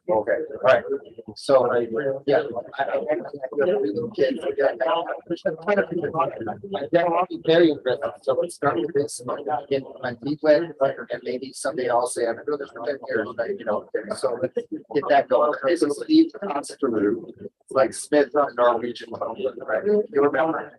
Okay, right. So, yeah, I definitely very interesting. So let's start with this, get my feet wet, and maybe someday I'll say, I've been doing this for 10 years, but, you know, so let's get that going. Okay, so Steve Constantine, like Smith on Norwegian, right? You remember?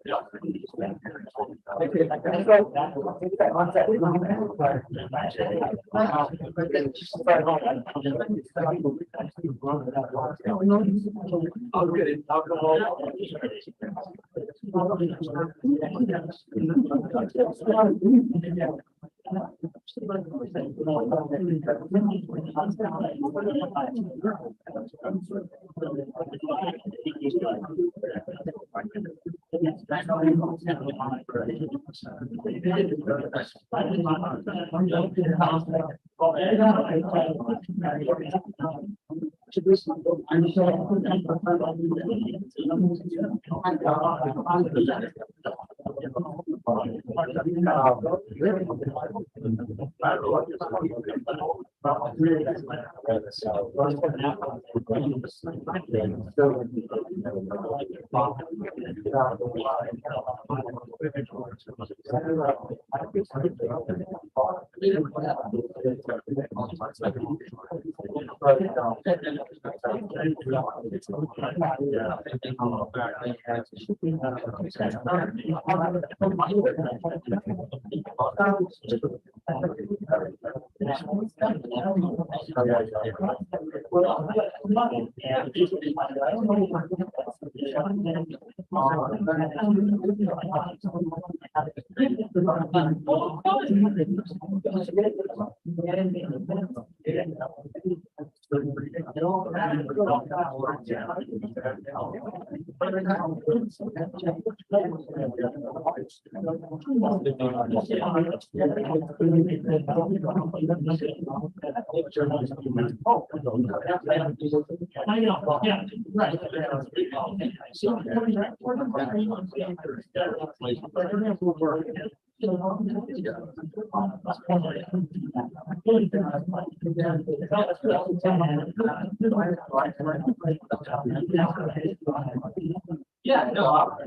Yeah, no,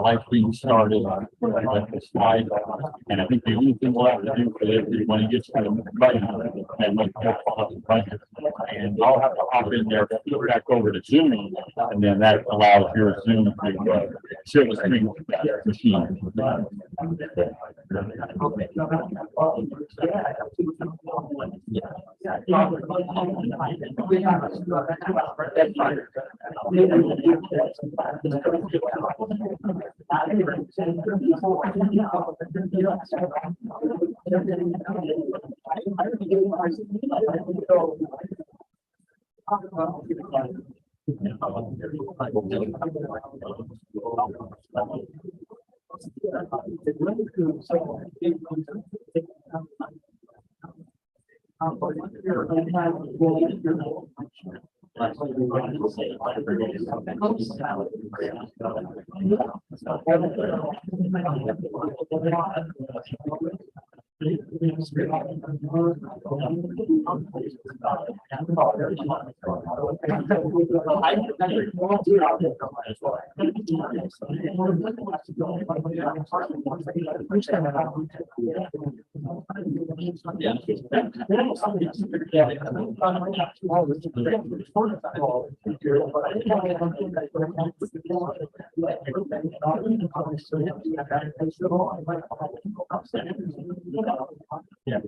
like being started with the slide, and I think the only thing we'll have to do for this is when it gets to the budget and make that budget, and I'll have to hop in there, flip back over to Zoom, and then that allows your Zoom to share the screen with that machine. Yeah.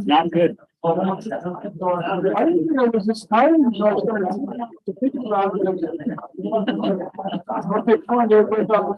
Not good. I didn't think there was this time, so I started to think about it. What they find everybody thought was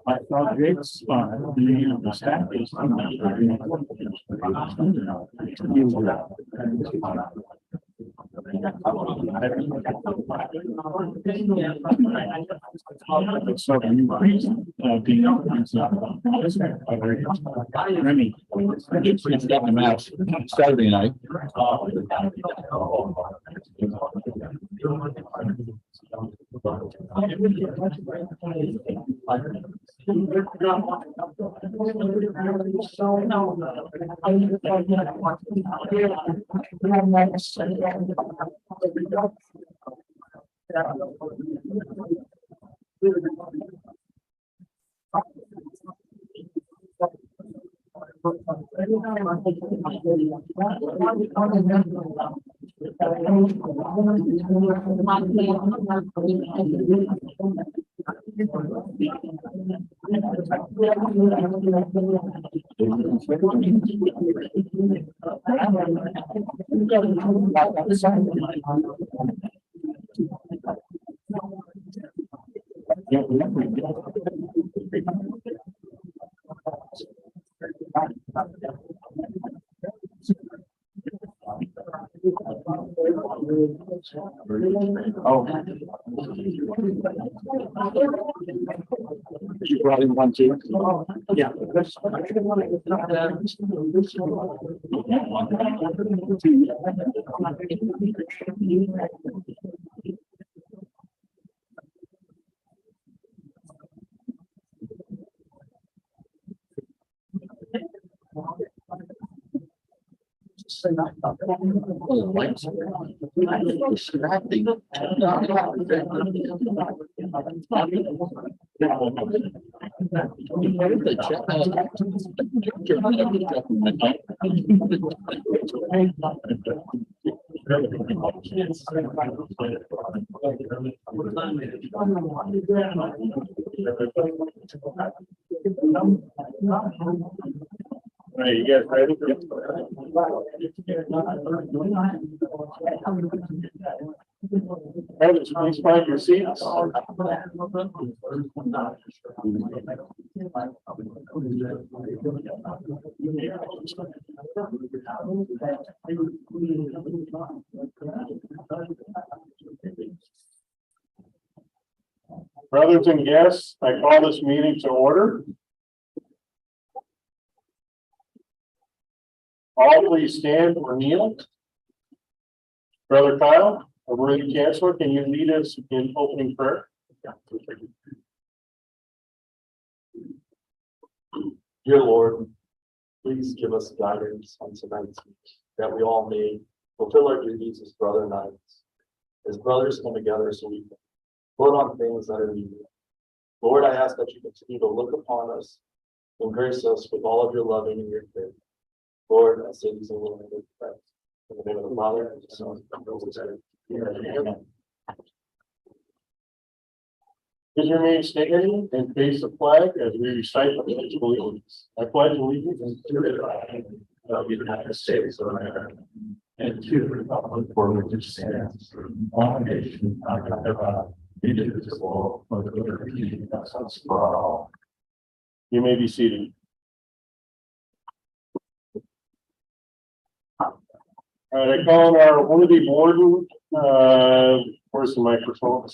I thought it's the staff is. So being Remy, it's got the mouse Saturday night. Oh. You brought in one too? Yeah. All right, you guys ready? Please find your seats. Brothers and guests, I call this meeting to order. All please stand or kneel. Brother Kyle, our worthy chancellor, can you lead us in opening prayer? Dear Lord, please give us guidance on tonight's speech, that we all may fulfill our duties as brother knights, as brothers come together so we can vote on things that are needed. Lord, I ask that you continue to look upon us and grace us with all of your loving and your care. Lord, I say these in the name of Christ. In the name of the Father, and the Son, and the Holy Spirit. Amen. Please remain standing and face the flag as we recite the pledge of allegiance. I pledge allegiance to the flag of the United States of America and to the republic for which it stands, one nation under God, indivisible, with liberty and justice for all. You may be seated. All right, I call on our worthy warden. Where's the microphone?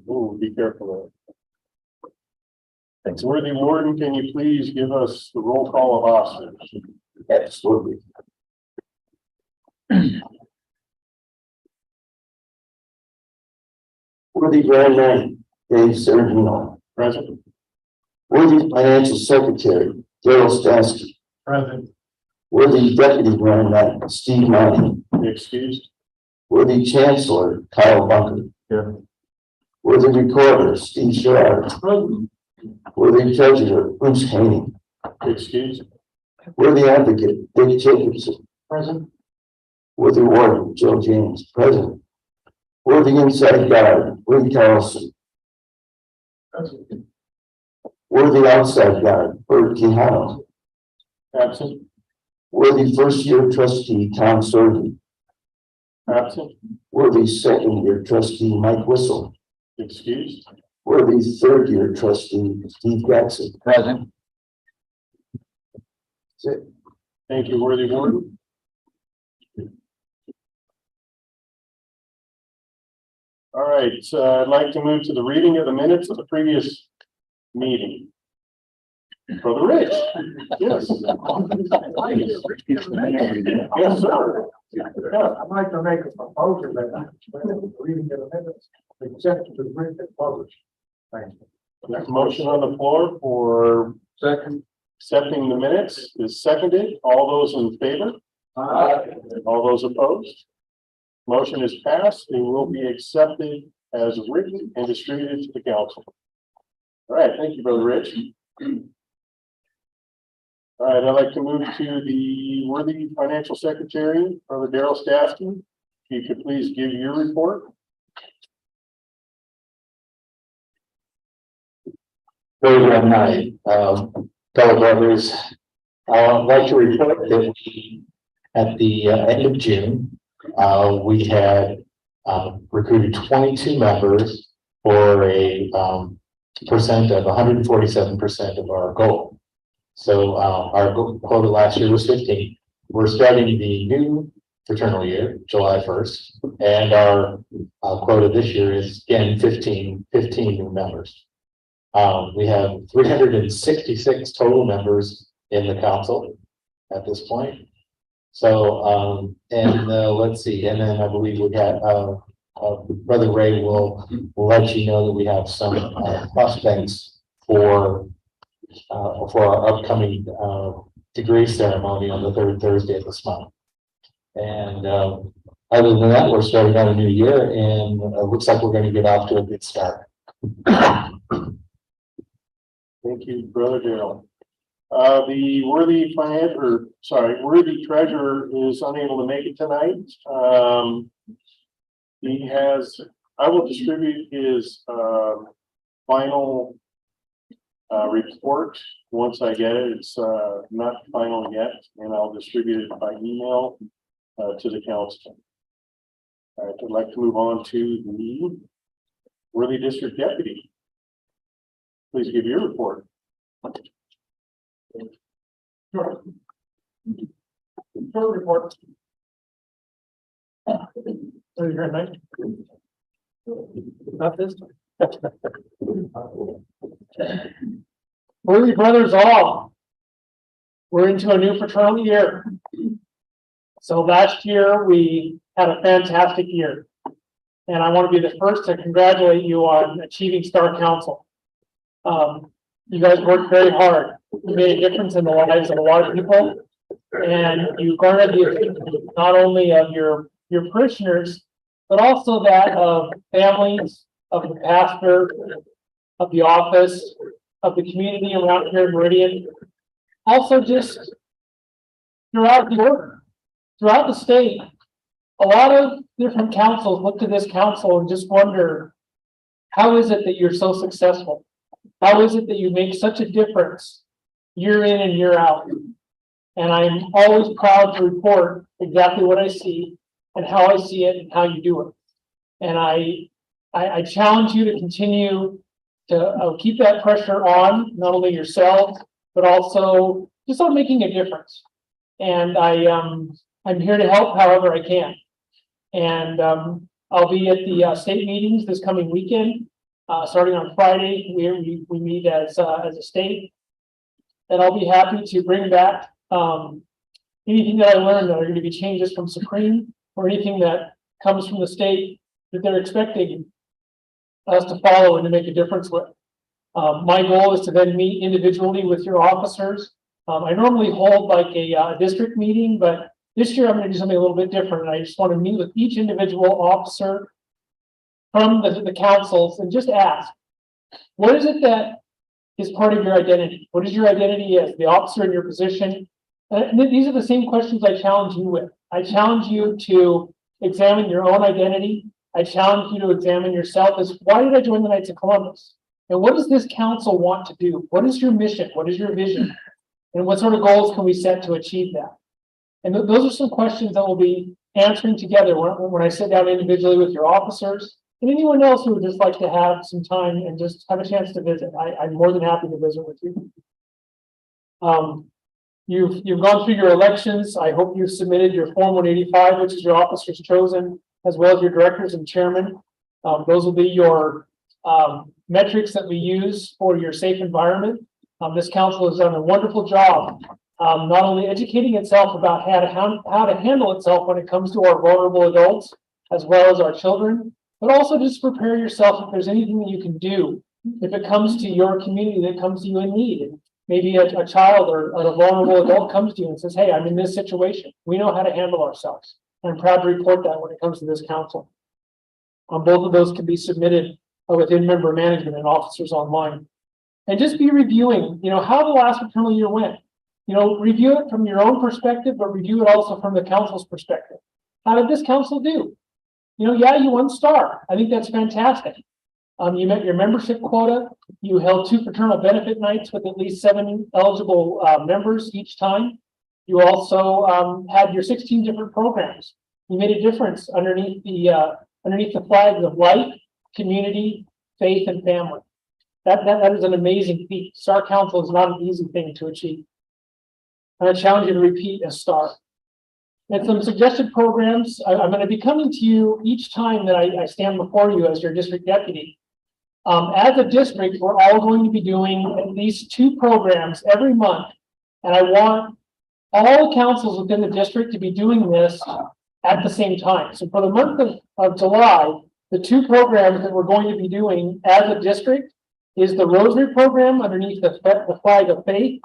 Oh, be careful. Thanks. Worthy warden, can you please give us the roll call of officers? Absolutely. Worthy Grand Knight, Dave Sergino. Present. Worthy Financial Secretary, Daryl Stansky. Present. Worthy Deputy Grand Knight, Steve Monty. Excused. Worthy Chancellor, Kyle Bunker. Here. Worthy Recorder, Steve Sherrod. Present. Worthy Treasurer, Bruce Haney. Excused. Worthy Advocate, Dick Jacobson. Present. Worthy Warden, Joe James. Present. Worthy Inside Guard, Lee Carlson. Present. Worthy Outside Guard, Bert Quijano. Absent. Worthy First Year Trustee, Tom Sorgi. Absent. Worthy Second Year Trustee, Mike Whistle. Excused. Worthy Third Year Trustee, Steve Jackson. Present. That's it. Thank you, worthy warden. All right, I'd like to move to the reading of the minutes of the previous meeting. Brother Rich. Yes. Yes, sir. Yeah. I'd like to make a proposal that reading of the minutes, except to read it published. Thank you. There's a motion on the floor for Second. accepting the minutes is seconded. All those in favor? All those opposed? Motion is passed and will be accepted as written and distributed to the council. All right, thank you, Brother Rich. All right, I'd like to move to the worthy financial secretary, Brother Daryl Stafford. If you could please give your report. Very good night, fellow brothers. I'd like to report that we, at the end of June, we had recruited 22 members for a percent of 147% of our goal. So our quota last year was 15. We're starting the new fraternal year, July 1st, and our quota this year is again 15 new members. We have 366 total members in the council at this point. So, let's see, and then I believe we had, Brother Ray will let you know that we have some prospects for our upcoming degree ceremony on the third Thursday of this month. And other than that, we're starting out a new year, and it looks like we're going to get off to a good start. Thank you, Brother Daryl. The worthy treasurer is unable to make it tonight. I will distribute his final report once I get it. It's not final yet, and I'll distribute it by email to the council. All right, I'd like to move on to the worthy district deputy. Please give your report. Sure. Short report. So you're nice. Not this time. Worthy brothers all. We're into a new fraternal year. So last year we had a fantastic year. And I want to be the first to congratulate you on achieving Star Council. You guys worked very hard. You made a difference in the lives of a lot of people. And you garnered the attention not only of your parishioners, but also that of families, of the pastor, of the office, of the community around here in Meridian. Also just throughout the order, throughout the state, a lot of different councils look to this council and just wonder, how is it that you're so successful? How is it that you make such a difference year in and year out? And I'm always proud to report exactly what I see and how I see it and how you do it. And I challenge you to continue to keep that pressure on, not only yourselves, but also just on making a difference. And I'm here to help however I can. And I'll be at the state meetings this coming weekend, starting on Friday. We meet as a state, and I'll be happy to bring back anything that I learned that are going to be changes from Supreme or anything that comes from the state that they're expecting us to follow and to make a difference with. My goal is to then meet individually with your officers. I normally hold like a district meeting, but this year I'm going to do something a little bit different. I just want to meet with each individual officer from the councils and just ask, what is it that is part of your identity? What is your identity as the officer in your position? And these are the same questions I challenge you with. I challenge you to examine your own identity. I challenge you to examine yourself as, why did I join the Knights of Columbus? And what does this council want to do? What is your mission? What is your vision? And what sort of goals can we set to achieve that? And those are some questions that we'll be answering together when I sit down individually with your officers and anyone else who would just like to have some time and just have a chance to visit. I'm more than happy to visit with you. You've gone through your elections. I hope you've submitted your Form 185, which is your officers chosen, as well as your directors and chairman. Those will be your metrics that we use for your safe environment. This council has done a wonderful job, not only educating itself about how to handle itself when it comes to our vulnerable adults, as well as our children, but also just prepare yourself if there's anything that you can do. If it comes to your community that comes to you in need, maybe a child or a vulnerable adult comes to you and says, hey, I'm in this situation. We know how to handle ourselves. I'm proud to report that when it comes to this council. Both of those can be submitted within member management and officers online. And just be reviewing, how the last fraternal year went. Review it from your own perspective, but review it also from the council's perspective. How did this council do? Yeah, you won star. I think that's fantastic. You met your membership quota. You held 2 fraternal benefit nights with at least 7 eligible members each time. You also had your 16 different programs. You made a difference underneath the flags of life, community, faith, and family. That is an amazing feat. Star Council is not an easy thing to achieve. And I challenge you to repeat a star. And some suggested programs. I'm going to be coming to you each time that I stand before you as your district deputy. As a district, we're all going to be doing at least 2 programs every month. And I want all the councils within the district to be doing this at the same time. So for the month of July, the 2 programs that we're going to be doing as a district is the Rosary program underneath the flag of faith.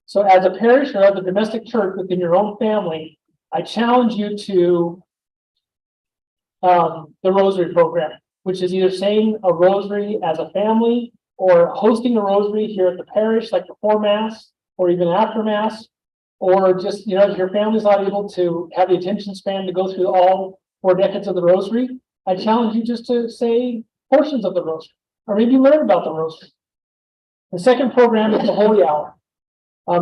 So as a parish or as a domestic church within your own family, I challenge you to the Rosary program, which is either saying a rosary as a family or hosting a rosary here at the parish, like before Mass or even after Mass, or just, if your family's not able to have the attention span to go through all 4 decades of the rosary, I challenge you just to say portions of the rosary, or maybe learn about the rosary. The second program is the Holy Hour.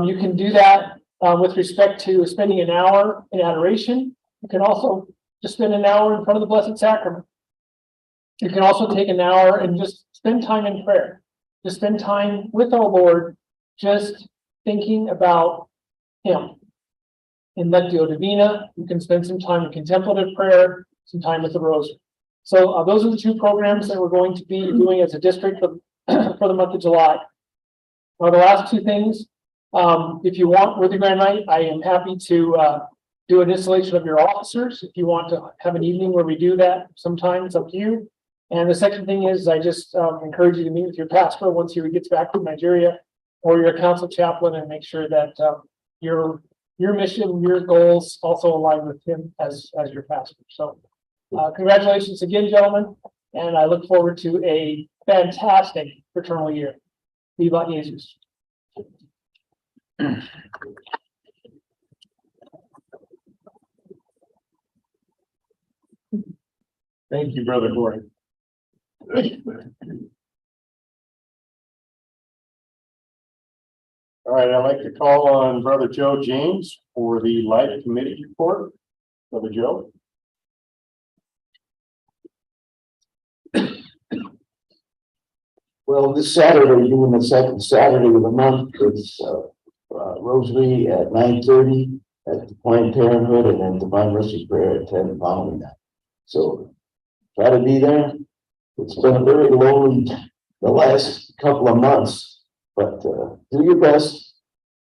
You can do that with respect to spending an hour in adoration. You can also just spend an hour in front of the Blessed Sacrament. You can also take an hour and just spend time in prayer. Just spend time with our Lord, just thinking about Him. In Lectio Divina, you can spend some time in contemplative prayer, some time with the Rosary. So those are the 2 programs that we're going to be doing as a district for the month of July. The last 2 things, if you want Worthy Grand Night, I am happy to do an installation of your officers. If you want to have an evening where we do that sometime, it's up to you. And the second thing is I just encourage you to meet with your pastor once he gets back from Nigeria, or your council chaplain, and make sure that your mission, your goals also align with him as your pastor. So congratulations again, gentlemen, and I look forward to a fantastic fraternal year. Viva Jesus. Thank you, Brother Corey. All right, I'd like to call on Brother Joe James for the Life Committee report. Brother Joe. Well, this Saturday, being the second Saturday of the month, it's Rosary at 9:30 at the Planned Parenthood, and then Divine Mercy Prayer at 10 following that. So try to be there. It's been very lonely the last couple of months, but do your best.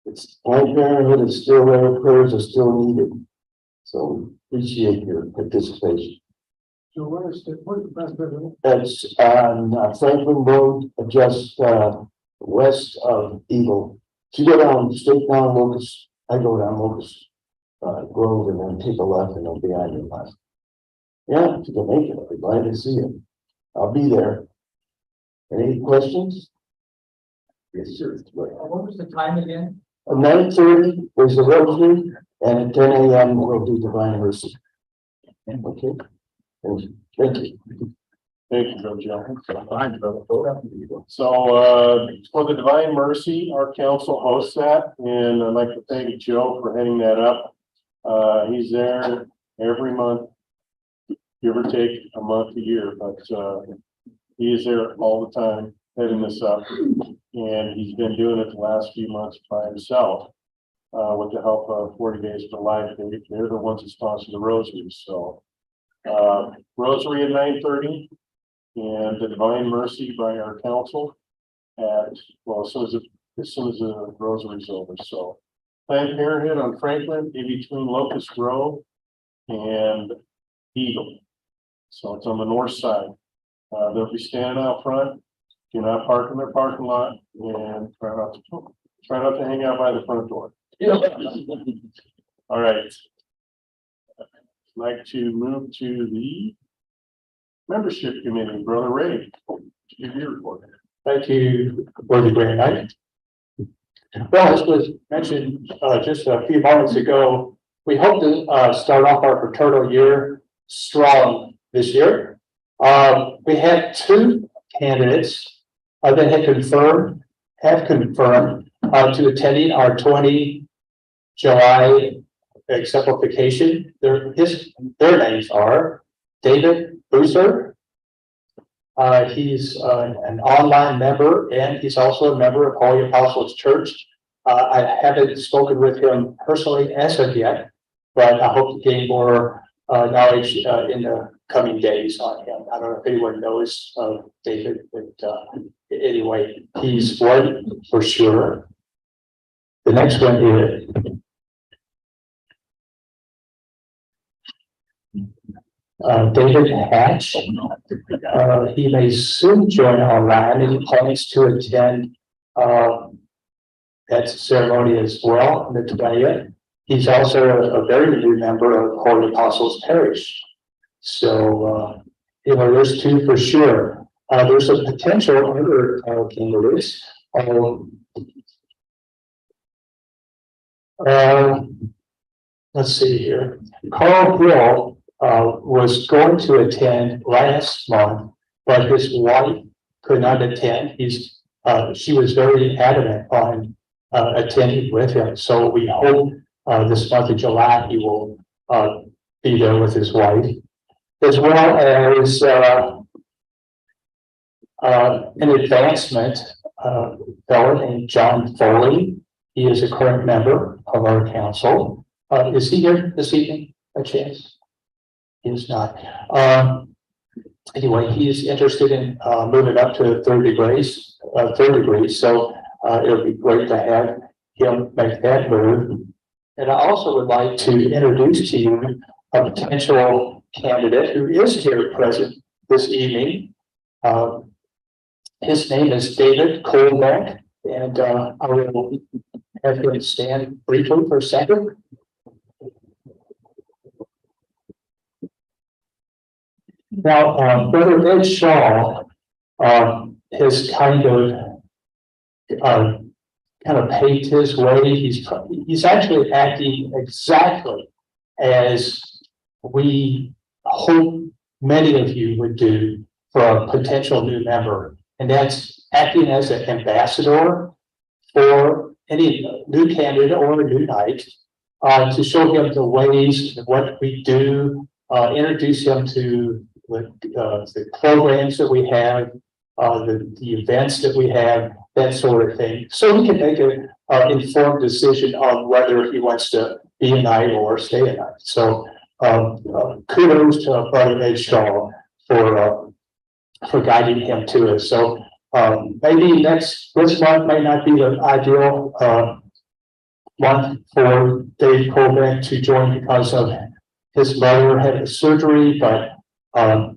It's Planned Parenthood is still there, prayers are still needed. So appreciate your participation. So where's the best building? That's on Franklin Road, just west of Eagle. If you go down, straight down Locust, I go down Locust Grove and then take a left and it'll be on your left. Yeah, if you can make it, I'll be glad to see you. I'll be there. Any questions? Yes, sir. What was the time again? 9:30 is the rosary, and at 10 a.m. we'll do Divine Mercy. Okay. Thank you. Thank you, Brother Joe. So, for the Divine Mercy, our council hosts that, and I'd like to thank Joe for heading that up. He's there every month, give or take a month a year, but he is there all the time heading this up. And he's been doing it the last few months by himself with the help of 40 Days for Life. They're the ones that sponsor the rosary. So rosary at 9:30 and the Divine Mercy by our council at, well, as soon as the rosary is over. So Planned Parenthood on Franklin in between Locust Grove and Eagle. So it's on the north side. They'll be standing out front. Do not park in their parking lot and try not to hang out by the front door. All right. I'd like to move to the membership committee. Brother Ray, give your report. Thank you, Brother Green. Well, as was mentioned just a few moments ago, we hope to start off our fraternal year strong this year. We had two candidates that have confirmed to attending our 20 July exemplification. Their names are David Boozer. He's an online member, and he's also a member of Holy Apostles Church. I haven't spoken with him personally as of yet, but I hope to gain more knowledge in the coming days on him. I don't know if anyone knows of David, but anyway, he's one for sure. The next one is David Hatch. He may soon join online, and he plans to attend that ceremony as well on the 20th. He's also a very new member of Holy Apostles Parish. So, there's two for sure. There's a potential other candidates. Let's see here. Carl Hill was going to attend last month, but his wife could not attend. She was very adamant on attending with him. So we hope this month of July he will be there with his wife, as well as an advancement fellow named John Foley. He is a current member of our council. Is he here this evening? A chance? He is not. Anyway, he's interested in moving up to third degree. So it'll be great to have him make that move. And I also would like to introduce to you a potential candidate who is here present this evening. His name is David Colbeck, and I will have him stand briefly for a second. Now, Brother Ed Shaw has kind of paved his way. He's actually acting exactly as we hope many of you would do for a potential new member. And that's acting as an ambassador for any new candidate or a new knight, to show him the ways and what we do, introduce him to the programs that we have, the events that we have, that sort of thing. So he can make an informed decision on whether he wants to be a knight or stay a knight. So kudos to Brother Ed Shaw for guiding him to it. So maybe this month may not be the ideal month for Dave Colbeck to join because of his mother had a surgery, but I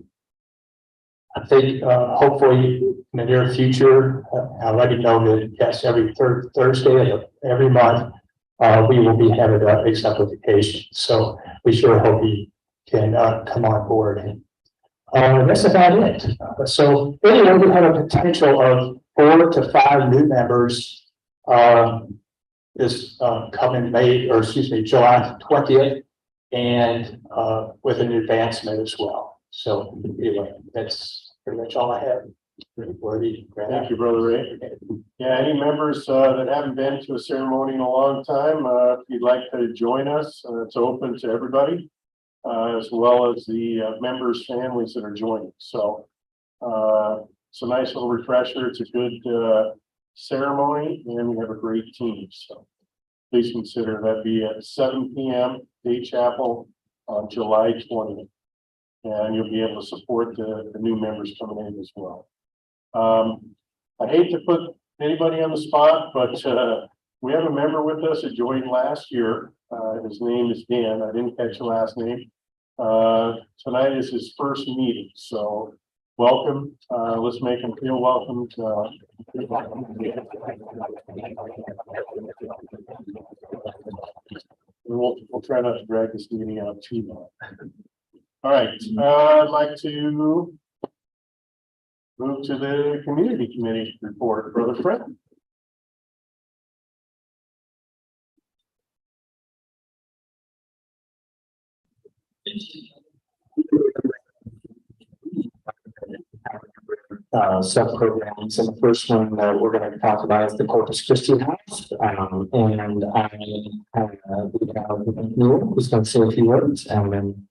think hopefully in the near future, I'll let him know that yes, every third Thursday of every month, we will be having an exemplification. So we sure hope he can come on board. That's about it. So anyway, we have a potential of 4 to 5 new members this coming July 20th, and with an advancement as well. So anyway, that's pretty much all I have. Thank you, Brother Ray. Yeah, any members that haven't been to a ceremony in a long time, if you'd like to join us, it's open to everybody, as well as the members' families that are joining. So it's a nice little refresher. It's a good ceremony, and we have a great team. So please consider that be at 7 p.m. Day Chapel on July 20th. And you'll be able to support the new members coming in as well. I hate to put anybody on the spot, but we have a member with us that joined last year. His name is Dan. I didn't catch the last name. Tonight is his first meeting, so welcome. Let's make him feel welcome. We'll try not to drag this meeting out too long. All right, I'd like to move to the community committee report. Brother Fred. Sub-programs, and the first one that we're going to talk about is the Corpus Christi House, and we have Newell who's going to say a few words, and then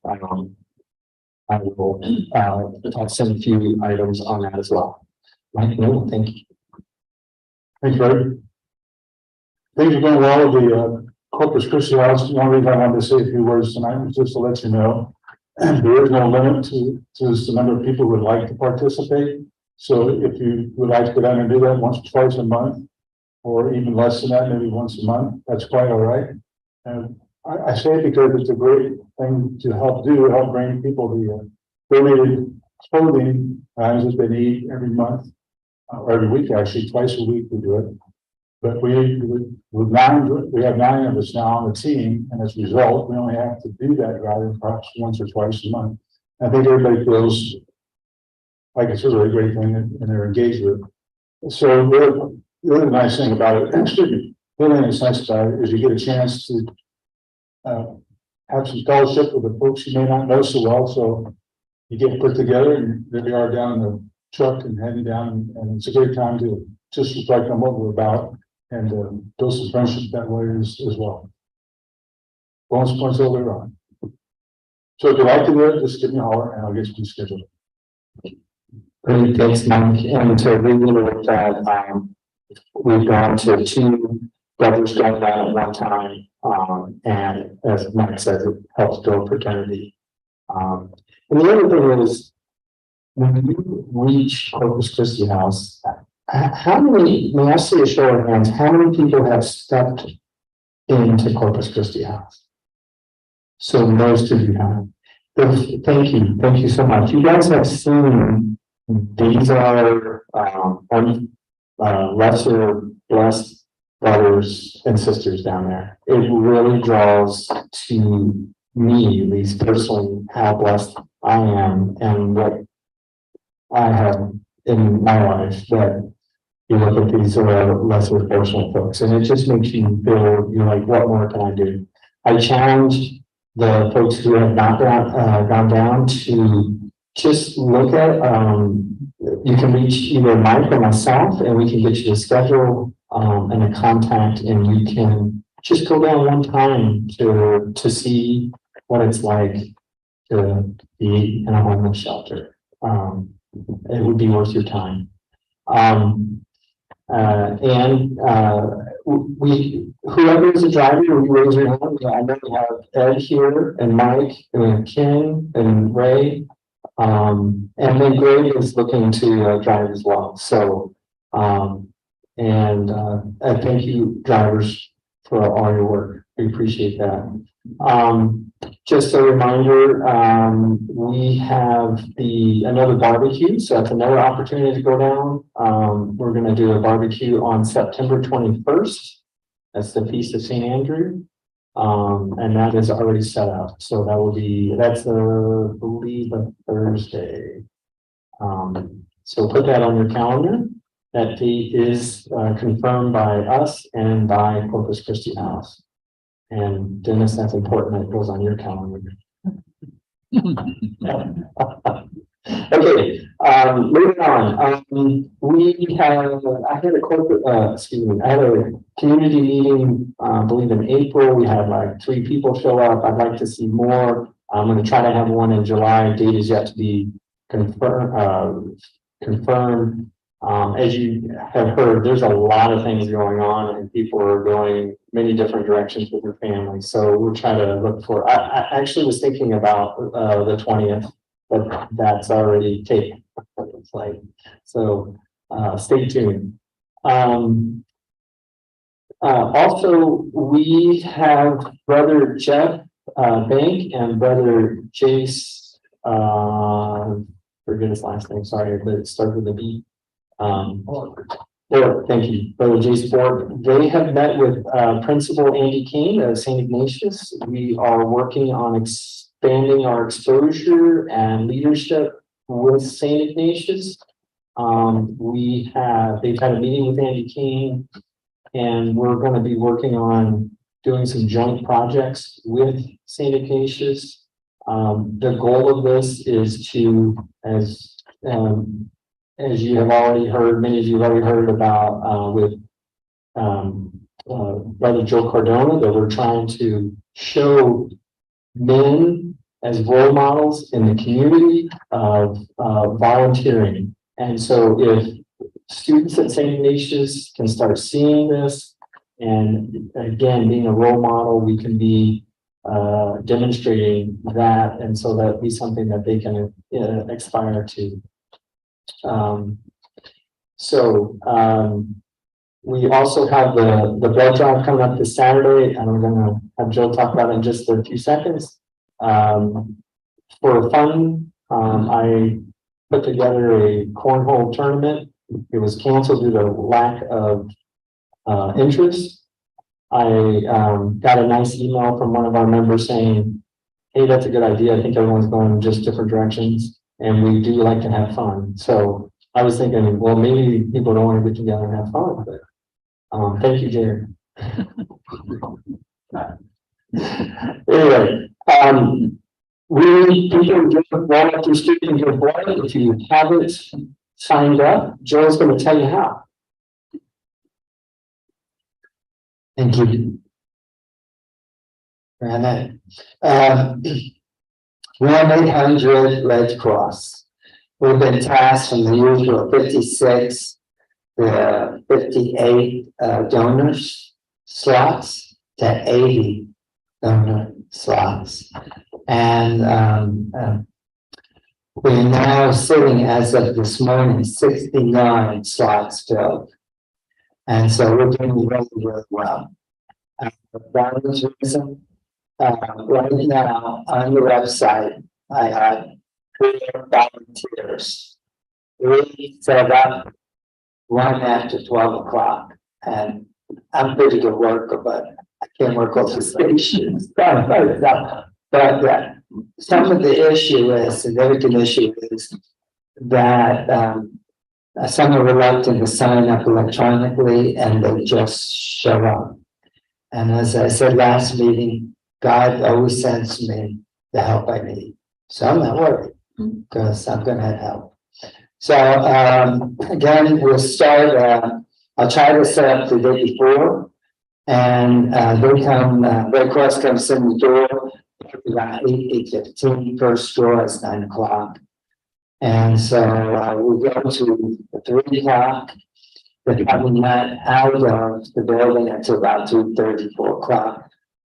I will send a few items on that as well. Mike Newell, thank you. Thanks, Greg. Things are going well with the Corpus Christi House. One reason I wanted to say a few words tonight was just to let you know there is no limit to the number of people who would like to participate. So if you would like to go down and do that once or twice a month, or even less than that, maybe once a month, that's quite all right. And I say it because it's a great thing to help bring people the donated clothing items that they need every month, or every week, actually, twice a week we do it. But we have 9 of us now on the team, and as a result, we only have to do that rather than perhaps once or twice a month. I think everybody feels like it's a really great thing and they're engaged with it. So the really nice thing about it, the other thing that's nice about it is you get a chance to have some fellowship with the folks you may not know so well. So you get put together, and there we are down in the truck and heading down, and it's a great time to just reflect on what we're about and build some friendships that way as well. Bonus points all the way around. So if you'd like to do it, just give me a holler and I'll get you scheduled. Great, thanks, Mike. And to reiterate that, we've gone to 2 brothers going down at one time, and as Mike says, it helps build fraternity. And the other thing is, when you reach Corpus Christi House, how many, may I see a show of hands, how many people have stepped into Corpus Christi House? So most of you have. Thank you so much. You guys have seen, these are lesser blessed brothers and sisters down there. It really draws to me, at least personally, how blessed I am and what I have in my life, that you look at these lesser fortunate folks, and it just makes you feel, you're like, what more can I do? I challenged the folks who have not gone down to just look at, you can reach either Mike or myself and we can get you a schedule, and a contact, and you can just go down one time to see what it's like to be in a homeless shelter. It would be worth your time. Whoever is a driver, we raise your hand. I know we have Ed here and Mike and Ken and Ray. And then Greg is looking to drive as well. So, thank you drivers for all your work. We appreciate that. Just a reminder, we have another barbecue, so that's another opportunity to go down. We're going to do a barbecue on September 21st. That's the Feast of St. Andrew. And that is already set up. So that's I believe a Thursday. So put that on your calendar. That date is confirmed by us and by Corpus Christi House. And Dennis, that's important. That goes on your calendar. Okay, moving on. I had a community meeting, I believe in April. We had like 3 people show up. I'd like to see more. I'm going to try to have one in July. Date is yet to be confirmed. As you have heard, there's a lot of things going on and people are going many different directions with their families. So we'll try to look for, I actually was thinking about the 20th, but that's already taken. It's like, so stay tuned. Also, we have Brother Jeff Bank and Brother Jace, forget his last name, sorry, but it starts with a B. Thank you, Brother Jace Ford. They have met with Principal Andy King of St. Ignatius. We are working on expanding our exposure and leadership with St. Ignatius. They've had a meeting with Andy King, and we're going to be working on doing some joint projects with St. Ignatius. The goal of this is to, as you have already heard, many of you have already heard about with Brother Joe Cardona, that we're trying to show men as role models in the community of volunteering. And so if students at St. Ignatius can start seeing this, and again, being a role model, we can be demonstrating that, and so that'd be something that they can aspire to. We also have the blood drive coming up this Saturday, and I'm going to have Joe talk about it in just a few seconds. For fun, I put together a cornhole tournament. It was canceled due to lack of interest. I got a nice email from one of our members saying, hey, that's a good idea. I think everyone's going in just different directions, and we do like to have fun. So I was thinking, well, maybe people don't want to get together and have fun, but thank you, Jared. Anyway, we people get one up to student your blood. If you haven't signed up, Joe's going to tell you how. Thank you. 1-800 Red Cross. We've been tasked from the usual 56 to 58 donors slots to 80 donor slots. And we're now sitting, as of this morning, 69 slots filled. And so we're doing really, really well. Right now on the website, I have 3 volunteers. 3 set up, 1 after 12 o'clock. And I'm pretty good worker, but I can't work all the stations. But some of the issue is, significant issue is that some are reluctant to sign up electronically and they just show up. And as I said last meeting, God always sends me the help I need. So I'm not worried. because I'm gonna have help. So, again, we'll start, I'll try to set up the day before. And, Red Cross comes in the door, about 8:15, first door is 9 o'clock. And so, we go to 3 o'clock. They're coming out of the building until about 2:30, 4 o'clock.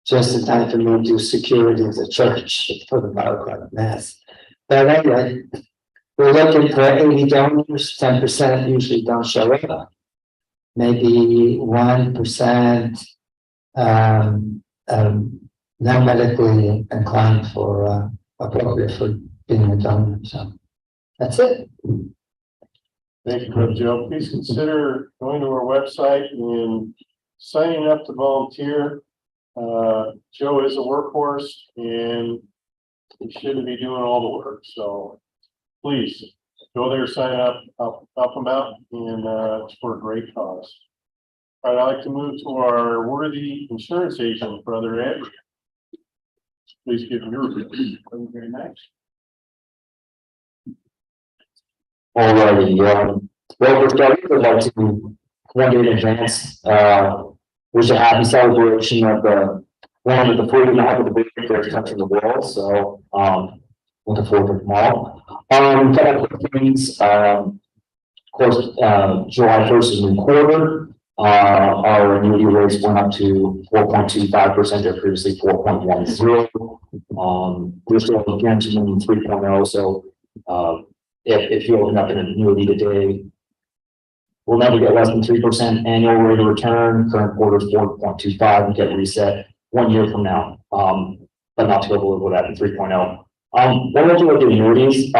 Just in time for me to do security of the church for the Margaret Mass. But anyway, we're looking for 80 donors, 10% usually don't show up. Maybe 1%, not medically inclined for, appropriate for being a donor, so. That's it. Thank you, Brother Joe. Please consider going to our website and signing up to volunteer. Joe is a workhorse and he shouldn't be doing all the work, so please go there, sign up, help them out, and it's for a great cause. All right, I'd like to move to our worthy insurance agent, Brother Ed. Please give your review. Thank you very much. Alrighty, well, we're starting, I'd like to, one day in advance, wish a happy celebration of the, one of the 49th of the biggest country in the world, so, looking forward to tomorrow. Couple of things, of course, July 1st is a new quarter. Our annuity rates went up to 4.25%, they're previously 4.10. We're still guaranteed 3.0, so, if you open up an annuity today, we'll never get less than 3% annual rate of return. Current quarter is 4.25 and get reset 1 year from now. But not to go below that in 3.0. One of the annuities,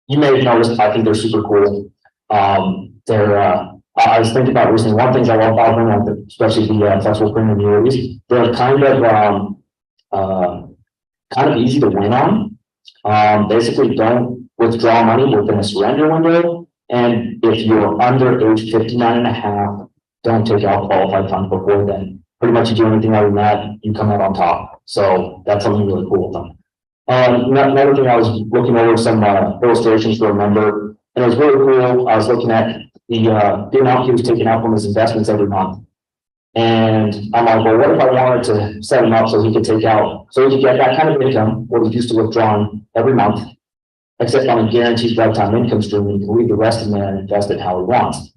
you may have noticed, I think they're super cool. I was thinking about recently, one of the things I love about them, especially the flexible premium annuities, they're kind of easy to win on. Basically don't withdraw money within a surrender window. And if you're under age 59.5, don't take out qualified funds before then. Pretty much you do anything other than that, you come out on top. So that's something really cool with them. Another thing, I was looking over some illustrations for a member, and it was really cool. I was looking at the amount he was taking out from his investments every month. And I'm like, well, what if I wanted to set him up so he could take out, so he could get that kind of income, what he used to withdraw every month, except on a guaranteed lifetime income stream, and he can leave the rest in there and invest it how he wants.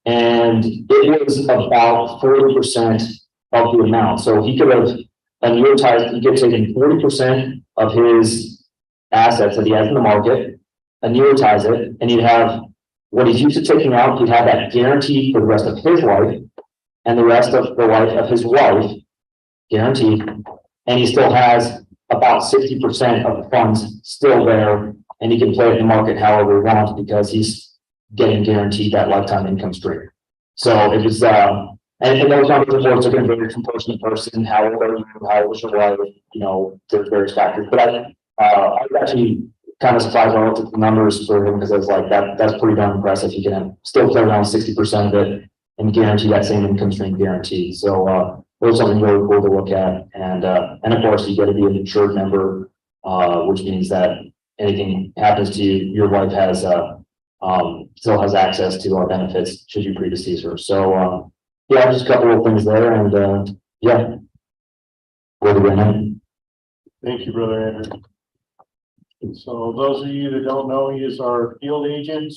And it was about 40% of the amount. So he could have annuitized, he could have taken 40% of his assets that he has in the market, annuitize it, and he'd have what he's used to taking out, he'd have that guaranteed for the rest of his life. And the rest of the life of his wife, guaranteed, and he still has about 60% of the funds still there, and he can play in the market however he wants because he's getting guaranteed that lifetime income stream. So it was, and those numbers, of course, are going to vary from person to person. How old are you? How old is your wife? You know, there's various factors. But I was actually kind of surprised when I looked at the numbers for him because I was like, that's pretty darn impressive. He can still play around 60% of it and guarantee that same income stream guaranteed. So it was something really cool to look at. And of course you got to be an insured member, which means that anything happens to you, your wife has still has access to our benefits should you predecease her. So yeah, just a couple of things there, and yeah. Thank you, Brother Andrew. So those of you that don't know, he is our field agent.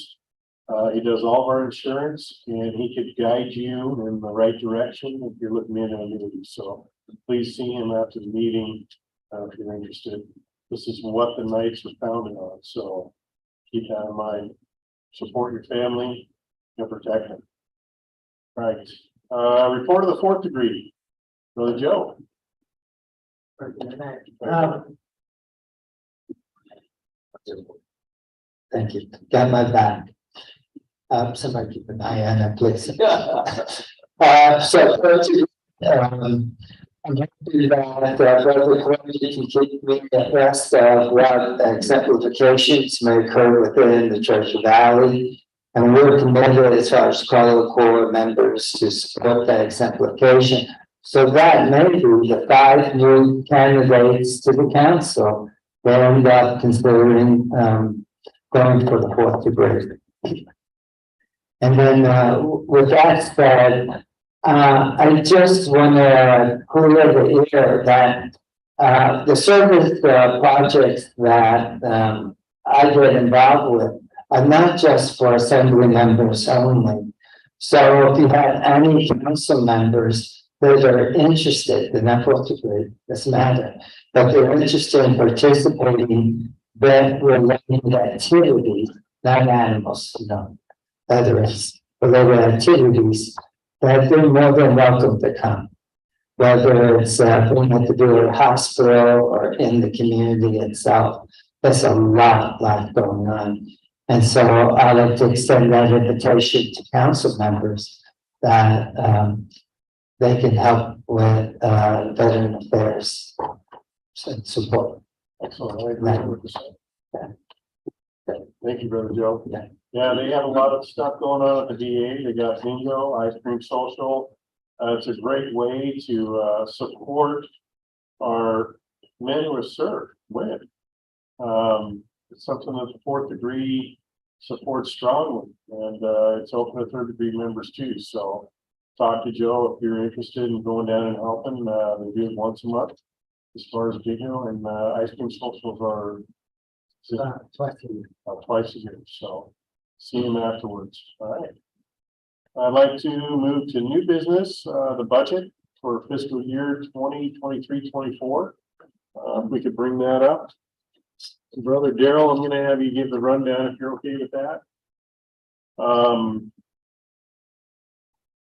He does all of our insurance, and he could guide you in the right direction if you're looking at an annuity. So please see him after the meeting if you're interested. This is what the Knights are founded on, so keep that in mind. Support your family and protect them. Right. Report of the fourth degree. Brother Joe. Thank you. Got my back. Somebody keep an eye on that, please. I'm happy that Brother can keep me abreast of what exemplifications may occur within the Church of Valley. And we're committed as far as Carlo Core members to support that exemplification. So that may be the 5 new candidates to the council they end up considering, going for the fourth degree. And then, with that said, I just want to clear the air that the service projects that I get involved with are not just for assembly members only. So if you have any council members that are interested in that fourth degree, doesn't matter, but they're interested in participating in related activities, not animals, others related activities, that they're more than welcome to come. Whether it's going to do at a hospital or in the community itself, there's a lot going on. And so I like to extend that invitation to council members that they can help with veteran affairs and support. Excellent. I agree with you. Thank you, Brother Joe. Yeah, they have a lot of stuff going on at the VA. They got bingo, ice cream social. It's a great way to support our men who have served with. It's something that the fourth degree supports strongly, and it's open to third degree members too. So talk to Joe if you're interested in going down and helping. They do it once a month as far as bingo, and ice cream socials are twice a year. So see them afterwards. All right. I'd like to move to new business, the budget for fiscal year 2023-24. If we could bring that up. Brother Daryl, I'm going to have you give the rundown if you're okay with that.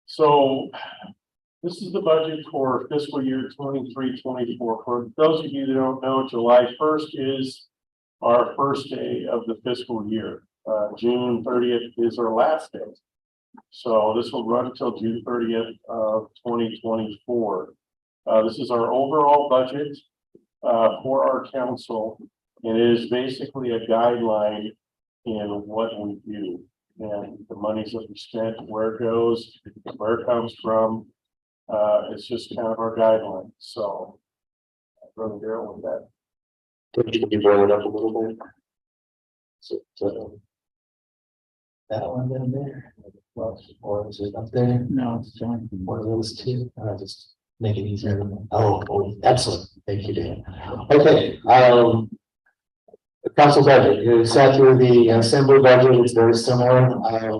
So this is the budget for fiscal year 23-24. For those of you that don't know, July 1st is our first day of the fiscal year. June 30th is our last day. So this will run until June 30th of 2024. This is our overall budget for our council. And it is basically a guideline in what we do and the monies that we spent, where it goes, where it comes from. It's just kind of our guideline. So, Brother Daryl, with that. Can you bring it up a little bit? So, that one down there, or is it up there? No, it's fine. One of those two. Just make it easier. Oh, excellent. Thank you, Dan. Okay. The council budget is set through the assembly budget. It's very similar. I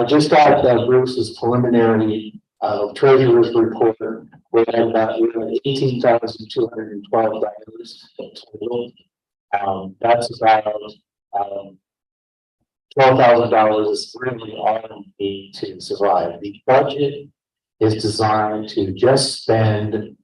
just got Bruce's preliminary treasurer's report. We have $18,212 total. That's about $12,000 is really all we need to survive. The budget is designed to just spend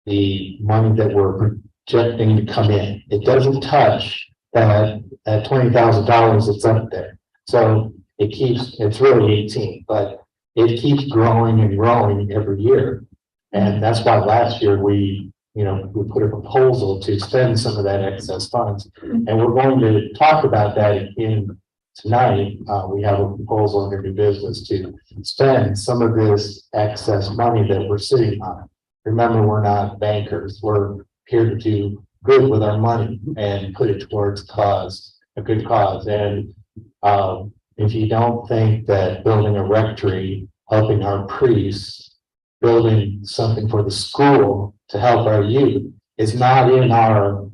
the money that we're projecting to come in. It doesn't touch that $20,000 that's up there. So it keeps, it's really 18, but it keeps growing and growing every year. And that's why last year we put a proposal to spend some of that excess funds. And we're going to talk about that again tonight. We have a proposal under new business to spend some of this excess money that we're sitting on. Remember, we're not bankers. We're here to do good with our money and put it towards a good cause. And if you don't think that building a rectory, helping our priests, building something for the school to help our youth is not in our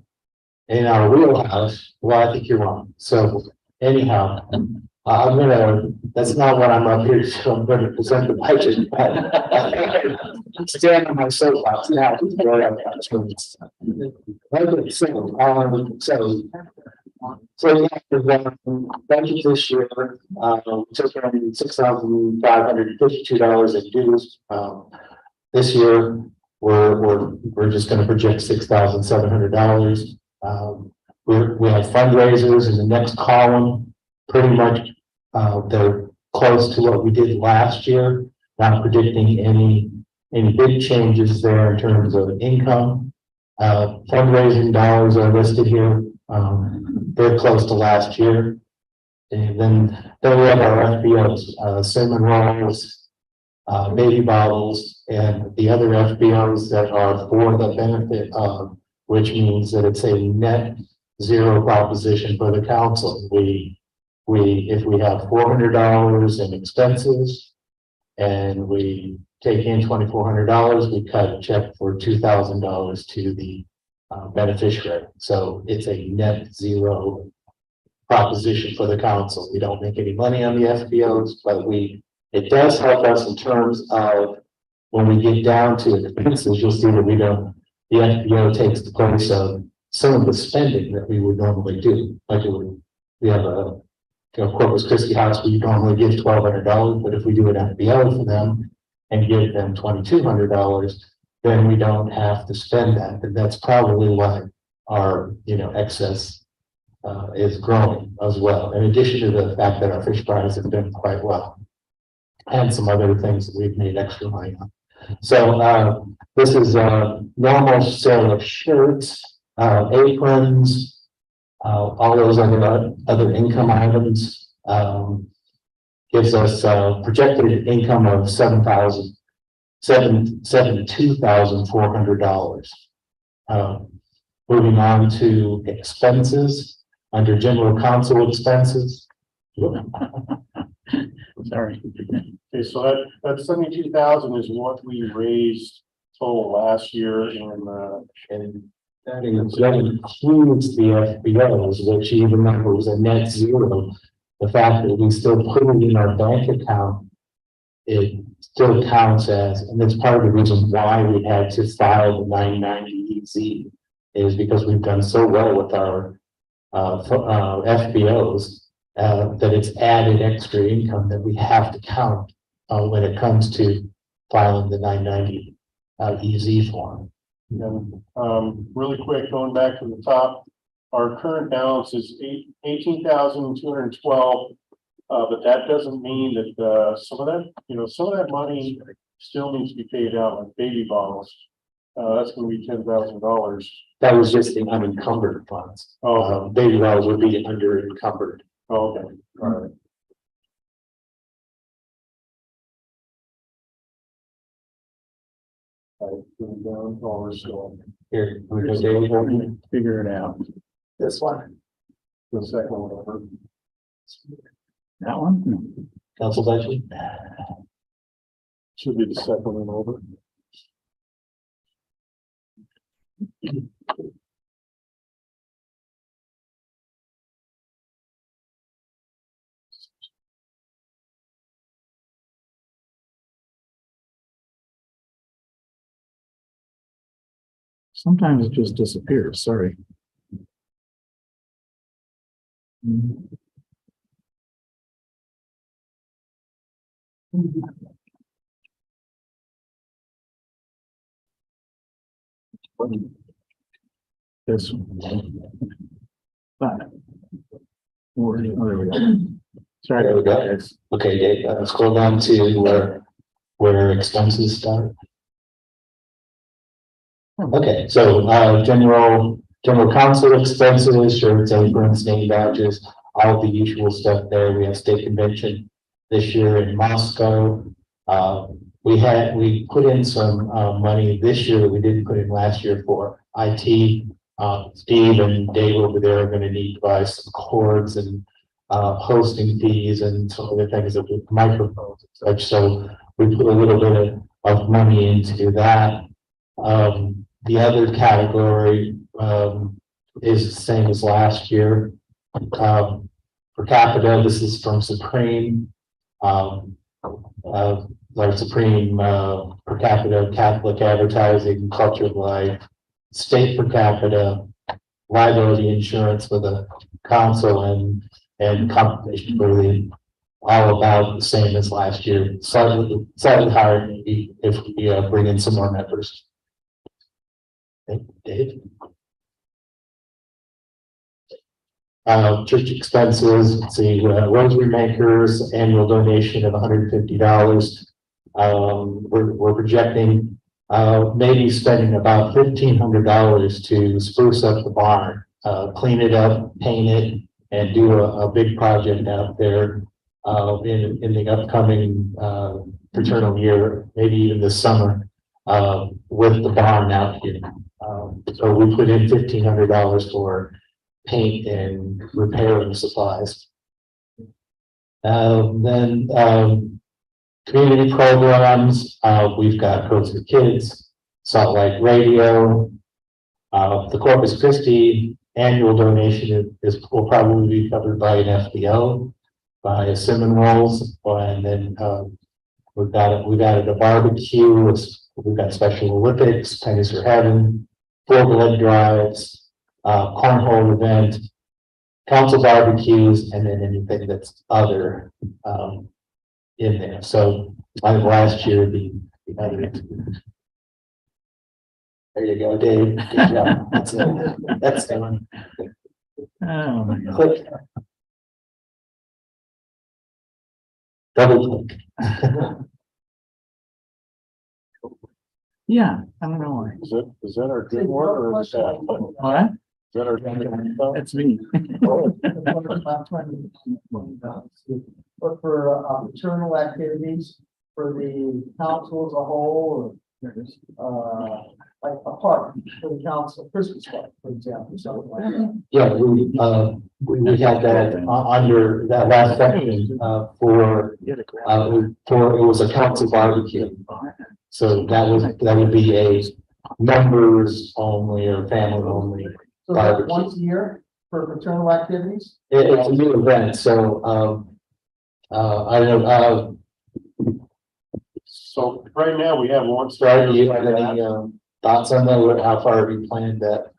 wheelhouse, well, I think you're wrong. So anyhow, that's not what I'm up here to do. I'm going to present the budget. Stand on my soapbox now. So we have the budget this year, took in $6,552 in dues. This year, we're just going to project $6,700. We have fundraisers in the next column. Pretty much, they're close to what we did last year. Not predicting any big changes there in terms of income. Fundraising dollars are listed here. They're close to last year. And then we have our FBOs, cinnamon rolls, baby bottles, and the other FBOs that are for the benefit of which means that it's a net zero proposition for the council. If we have $400 in expenses and we take in $2,400, we cut a check for $2,000 to the beneficiary. So it's a net zero proposition for the council. We don't make any money on the FBOs, but it does help us in terms of when we get down to expenses, you'll see that the FBO takes the place of some of the spending that we would normally do. Like we have a Corpus Christi house, we normally give $1,200, but if we do an FBO for them and give them $2,200, then we don't have to spend that. And that's probably why our, excess is growing as well. In addition to the fact that our fish fries have done quite well and some other things that we've made extra money on. So this is a normal sale of shirts, aprons, all those other income items, gives us projected income of $72,400. Moving on to expenses under general council expenses. Sorry. Okay, so that 72,000 is what we raised total last year And that includes the FBOs, which even though it was a net zero, the fact that we still put it in our bank account, it still counts as, and that's part of the reason why we had to file the 990 EZ, is because we've done so well with our FBOs that it's added extra income that we have to count when it comes to filing the 990 EZ form. and really quick, going back to the top, our current balance is 18,212. But that doesn't mean that some of that money still needs to be paid out, like baby bottles. That's going to be $10,000. That was just the unencumbered funds. Oh, Baby wells would be under encumbered. okay, all right. Down, or still Here, we go, David. Figure it out. This one. the second one over. That one? Council budget. Should be the second one over. Sometimes it just disappears, sorry. This one. But. Oh, there we go. Sorry. There we go. Okay, Dave, scroll down to where expenses start. Okay, so general council expenses, shirts, aprons, name badges, all the usual stuff there. We have state convention this year in Moscow. We put in some money this year that we didn't put in last year for IT. Steve and Dave over there are going to need to buy some cords and hosting fees and some other things with microphones and such. So we put a little bit of money into that. The other category is the same as last year. Per capita, this is from Supreme. Like Supreme per capita Catholic advertising, culture of life, state per capita, liability insurance for the council and compensation for the all about the same as last year. Slightly higher maybe if we bring in some more members. Dave? Church expenses, let's see, rosary makers, annual donation of $150. We're projecting maybe spending about $1,500 to spruce up the barn, clean it up, paint it, and do a big project out there in the upcoming fraternal year, maybe even this summer, with the barn out here. So we put in $1,500 for paint and repairing supplies. Then community programs, we've got KofC Kids, Salt Lake Radio, the Corpus Christi annual donation will probably be covered by an FBO, by Seminoles, and then we've added a barbecue, we've got Special Olympics, Pennies for Heaven, 4 blood drives, cornhole event, council barbecues, and then anything that's other in there. So I think last year the other. There you go, Dave. Good job. That's it. That's the one. Oh, my God. Click. Double click. Yeah, I don't know why. Is that our good one or is that? What? Is that our? That's me. But for paternal activities for the council as a whole, or like a park for the council, Christmas park, for example, something like that. Yeah, we had that under that last section for it was a council barbecue. So that would be a members only or family only. So that's once a year for paternal activities? It's a new event, so I don't know, So right now we have one. Brad, do you have any thoughts on that? Or how far have you planned that?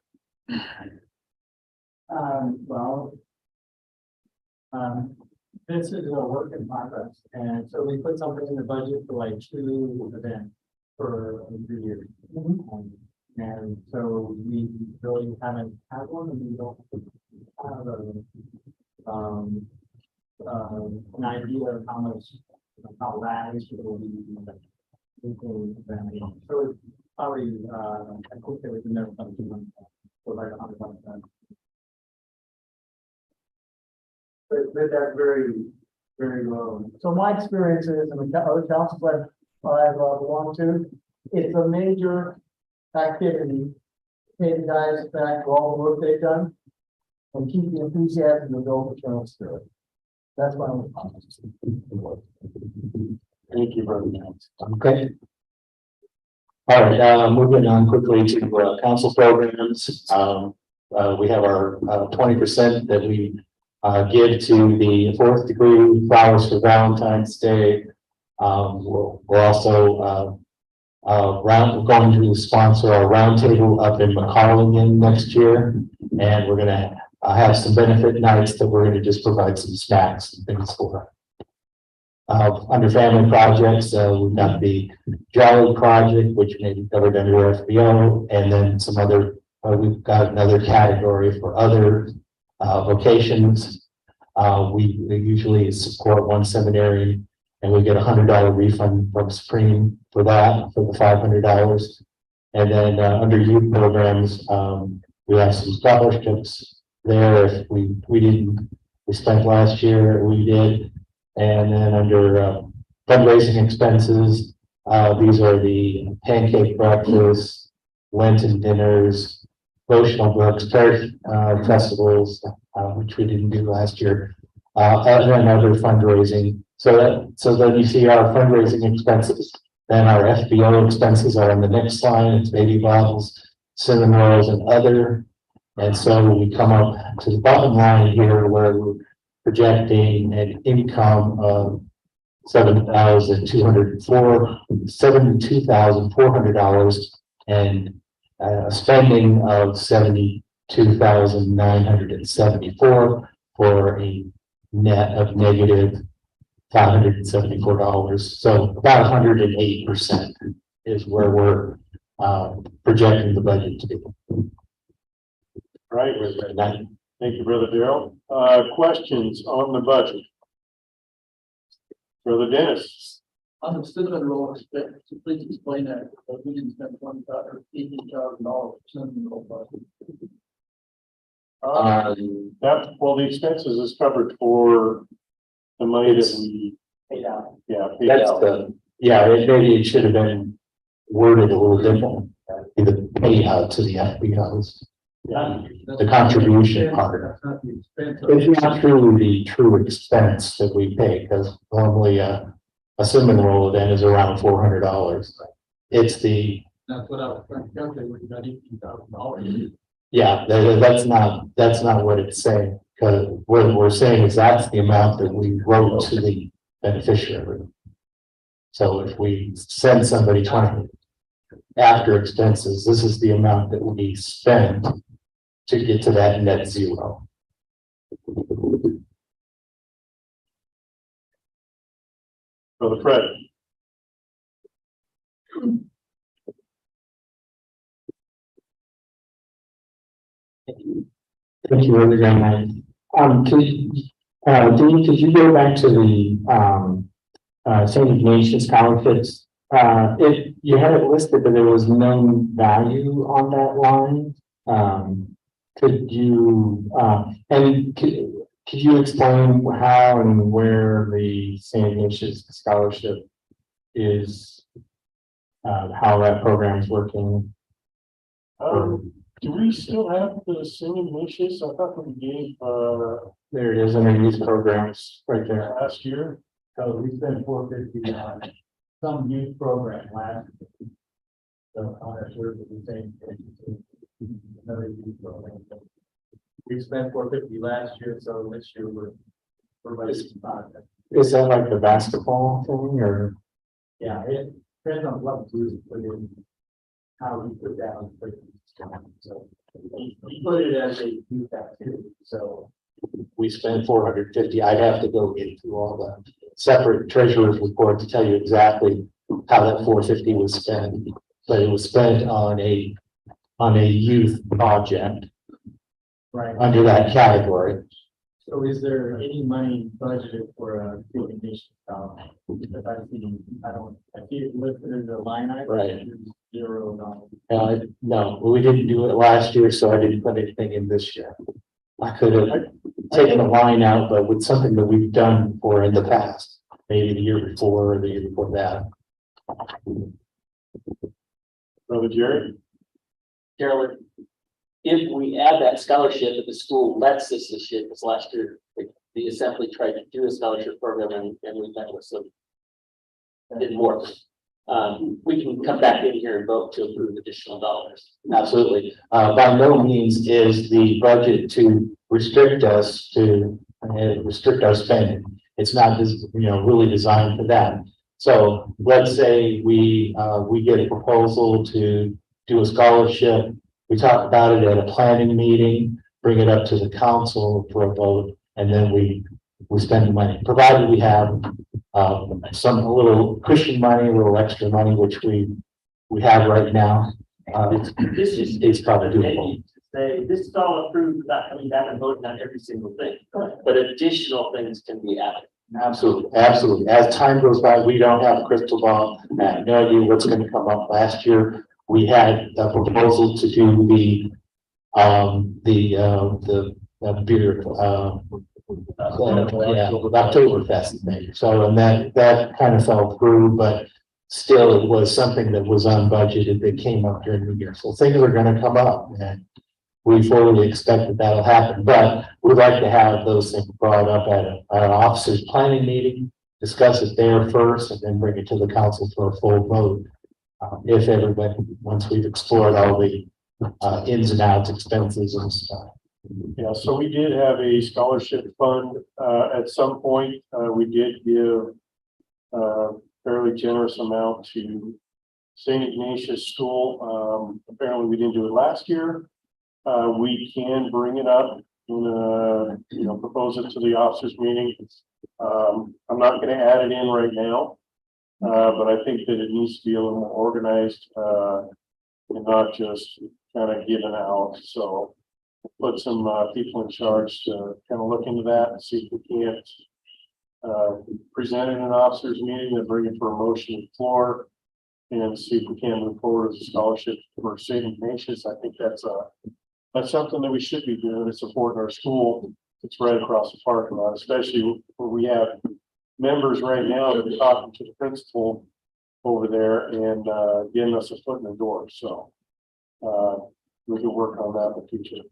This is a work in progress, and so we put something in the budget for like 2 events for 3 years. And so we really haven't had one, and we don't have an idea of how much, how lavish it will be. So it's probably, I hope there was never something for like $100. But that's very, very low. So my experience is, in the other councils I've belonged to, it's a major activity. Pay the guys back for all the work they've done and keep the enthusiasm and build paternal spirit. That's my only comment. Thank you very much. Okay. All right, moving on quickly to council programs. We have our 20% that we give to the 4th degree Flowers for Valentine's Day. We're also going to sponsor our roundtable up in McCarlingan next year, and we're going to have some benefit nights that we're going to just provide some snacks and things for. Under family projects, we've got the Jolly Project, which may be covered under FBO, and then some other, we've got another category for other vocations. We usually support one seminary, and we get $100 refund from Supreme for that, for the $500. And then under youth programs, we have some scholarships there. If we spent last year, we did. And then under fundraising expenses, these are the pancake breakfast, Lenten dinners, devotional books, church festivals, which we didn't do last year, and then other fundraising. So then you see our fundraising expenses. Then our FBO expenses are on the next line. It's baby bottles, cinnamon rolls, and other. And so we come up to the bottom line here where we're projecting an income of $72,400 and spending of $72,974 for a net of negative $574. So about 108% is where we're projecting the budget to be. Right. Thank you, Brother Darrell. Questions on the budget? Brother Dennis. Understood the role, please explain that, we didn't spend $18,000. Well, the expenses is covered for the money that we Paid out. paid That's out. maybe it should have been worded a little different. the payout to the FBOs, the contribution part. It's not truly the true expense that we pay, because normally a seminar then is around $400. It's the, That's what I was trying to calculate, when you got $18,000. yeah, that's not what it's saying, because what we're saying is that's the amount that we wrote to the beneficiary. So if we send somebody 20 after expenses, this is the amount that we spend to get to that net zero. Brother Fred. Thank you, everyone. Dean, could you go back to the St. Ignatius scholarships? If you had it listed, but there was no value on that line. Could you and could you explain how and where the St. Ignatius scholarship is, how that program is working? Do we still have the St. Ignatius? I thought we gave, There it is in the youth programs right there. last year. So we spent $450 on some youth program last year. So on our service, the same thing. Another youth program. We spent $450 last year, so this year we're raising $5. Is that like the basketball thing or? Yeah, it depends on what we put in, how we put that on. So we put it as a youth activity, so. We spent 450. I'd have to go get through all the separate treasurer's report to tell you exactly how that 450 was spent. But it was spent on a youth project Right. under that category. So is there any money budgeted for a donation? Because I see it listed as a line item. Right. $0. No, we didn't do it last year, so I didn't put anything in this year. I could have taken a line out, but with something that we've done before in the past, maybe the year before or the year before that. Brother Jerry. Carolyn, if we add that scholarship, if the school lets us this year, because last year the assembly tried to do a scholarship program and we met with some, it didn't work. We can come back in here and vote to approve additional dollars. Absolutely. By no means is the budget to restrict us to restrict our spending. It's not, really designed for that. So let's say we get a proposal to do a scholarship. We talk about it at a planning meeting, bring it up to the council for a vote, and then we spend the money, provided we have a little cushion money, a little extra money, which we have right now. It's probably doable. Say, this is all approved without coming back and voting on every single thing, but additional things can be added. Absolutely, absolutely. As time goes by, we don't have a crystal ball. I have no idea what's going to come up. Last year, we had a proposal to do the beer, Oktoberfest thing. So, and that kind of fell through, but still it was something that was unbudgeted that came up during the year. So things are going to come up, and we fully expect that that'll happen, but we'd like to have those things brought up at our officers planning meeting, discuss it there first, and then bring it to the council for a full vote. If everybody, once we've explored all the ins and outs, expenses and stuff. Yeah, so we did have a scholarship fund at some point. We did give a fairly generous amount to St. Ignatius School. Apparently we didn't do it last year. We can bring it up and propose it to the officers meeting. I'm not going to add it in right now, but I think that it needs to be a little more organized and not just kind of given out. So put some people in charge to kind of look into that and see if we can't present it in an officers meeting and bring it for a motion to the floor and see if we can move forward with a scholarship for St. Ignatius. I think that's something that we should be doing to support our school. It's right across the parking lot, especially where we have members right now that are talking to the principal over there and getting us a foot in the door. So we can work on that in the future.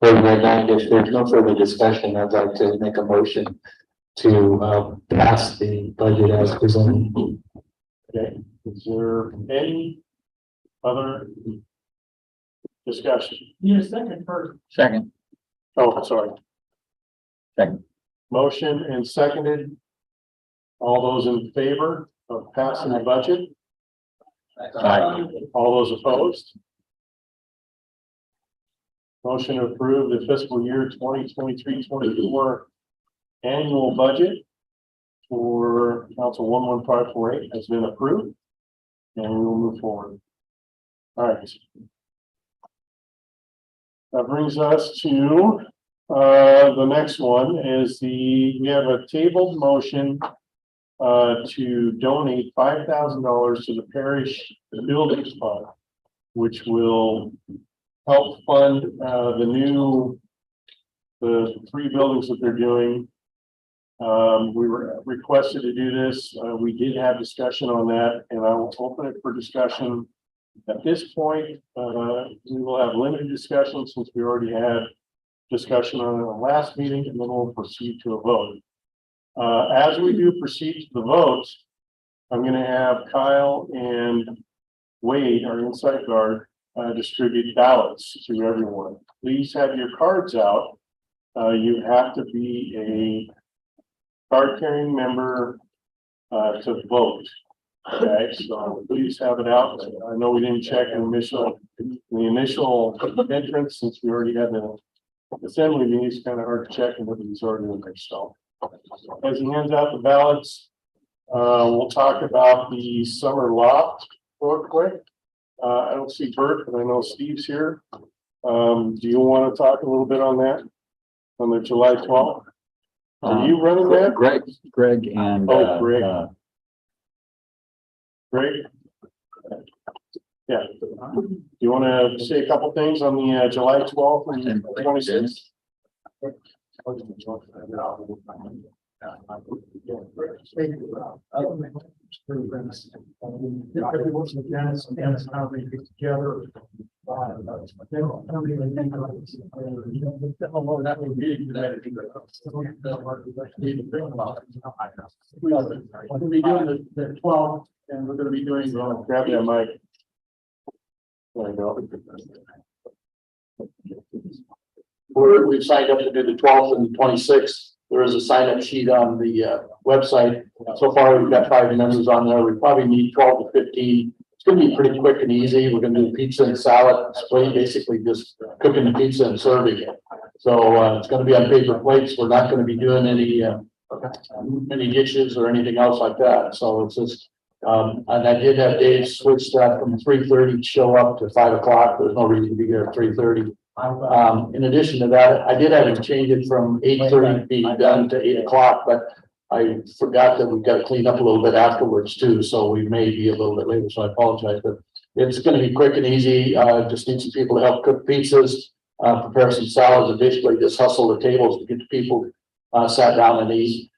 If there's no further discussion, I'd like to make a motion to pass the budget as presented. Okay, is there any other discussion? Need a second first. Second. Oh, sorry. Second. Motion and seconded. All those in favor of passing the budget? Aye. All those opposed? Motion to approve the fiscal year 2023-24 annual budget for Council 11548 has been approved. And we will move forward. All right. That brings us to the next one is we have a tabled motion to donate $5,000 to the parish buildings fund, which will help fund the 3 buildings that they're doing. We were requested to do this. We did have discussion on that, and I will open it for discussion. At this point, we will have limited discussion since we already had discussion on the last meeting, and then we'll proceed to a vote. As we do proceed to the vote, I'm going to have Kyle and Wade, our inside guard, distribute ballots to everyone. Please have your cards out. You have to be a card carrying member to vote. Okay, so please have it out. I know we didn't check the initial entrance since we already had the assembly meeting. It's kind of hard to check and everything's already in there. So as he hands out the ballots, we'll talk about the summer loft real quick. I don't see Bert, but I know Steve's here. Do you want to talk a little bit on that? On the July 12th? Are you running that? Greg and. Oh, Greg. Greg? Yeah. Do you want to say a couple things on the July 12th and 26th? We'll be doing the 12, and we're going to be doing. Grab that mic. There you go. We've signed up to do the 12th and the 26th. There is a sign up sheet on the website. So far, we've got 5 members on there. We probably need 12 to 15. It's going to be pretty quick and easy. We're going to do pizza and salad. It's basically just cooking the pizza and serving it. So it's going to be on paper plates. We're not going to be doing any dishes or anything else like that. So it's just, and I did have Dave switch that from 3:30 to show up to 5 o'clock. There's no reason to be here at 3:30. In addition to that, I did have him change it from 8:30 being done to 8 o'clock, but I forgot that we've got to clean up a little bit afterwards too. So we may be a little bit later. So I apologize, but it's going to be quick and easy. Just need some people to help cook pizzas, prepare some salads, and basically just hustle the tables to get the people sat down and eat.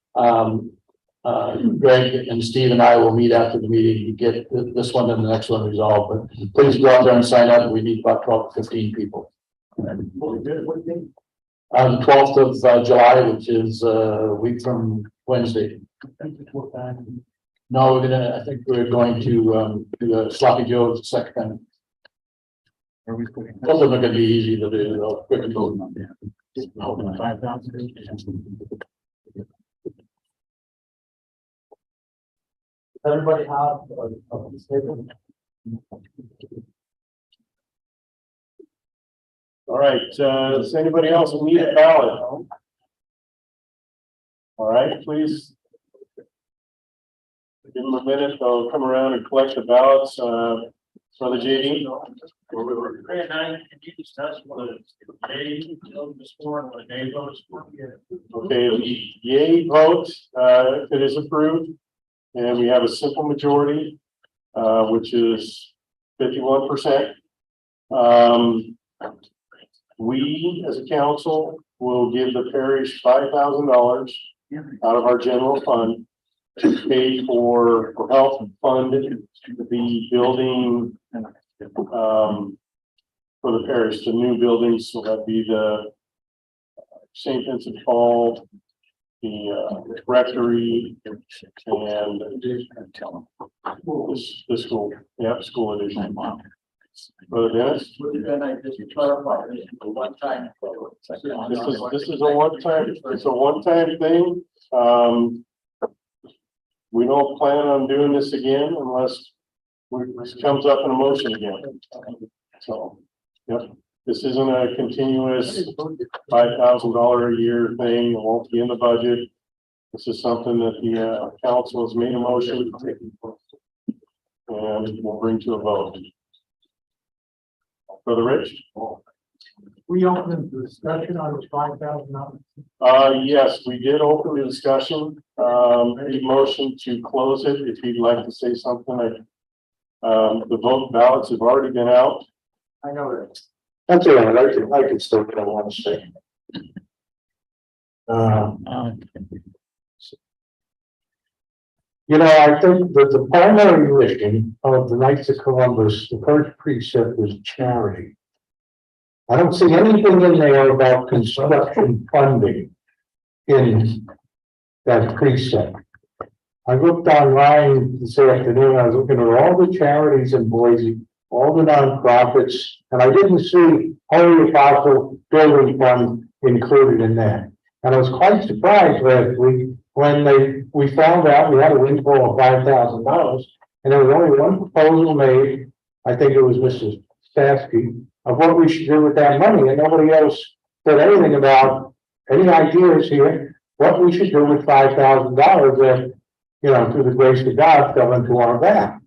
Greg and Steve and I will meet after the meeting to get this one and the next one resolved. But please go out there and sign up. We need about 12 to 15 people. The 12th of July, which is a week from Wednesday. No, I think we're going to do Sloppy Joe's the second time. Both of them are going to be easy to do. Quick and go. Everybody have a statement? All right, does anybody else need a ballot? All right, please. Give them a minute, they'll come around and collect the ballots, for the JD. Okay, the yay vote, if it is approved, and we have a simple majority, which is 51%. We, as a council, will give the parish $5,000 out of our general fund to pay for help fund the building for the parish, the new buildings, so that'd be the St. Vincent Hall, the rectory, and the school, yeah, school edition. Brother Dennis? Then I just clarify, this is a one-time. This is a one-time, it's a one-time thing. We don't plan on doing this again unless this comes up in a motion again. So, yep, this isn't a continuous $5,000 a year thing. It won't be in the budget. This is something that the council has made a motion and we'll bring to a vote. Brother Rich? We opened the discussion on the $5,000. Yes, we did open the discussion. Any motion to close it, if you'd like to say something. The vote ballots have already been out. I know that. That's all right, I can still get on to say. You know, I think that the primary mission of the Knights of Columbus, the first precept was charity. I don't see anything in there about construction funding in that precept. I looked online this afternoon, I was looking at all the charities in Boise, all the nonprofits, and I didn't see Holy Apostle Building Fund included in that. And I was quite surprised last week when we found out we had a windfall of $5,000, and there was only one proposal made, I think it was Mrs. Stasky, of what we should do with that money, and nobody else said anything about any ideas here, what we should do with $5,000 that, you know, through the grace of God, fell into our back.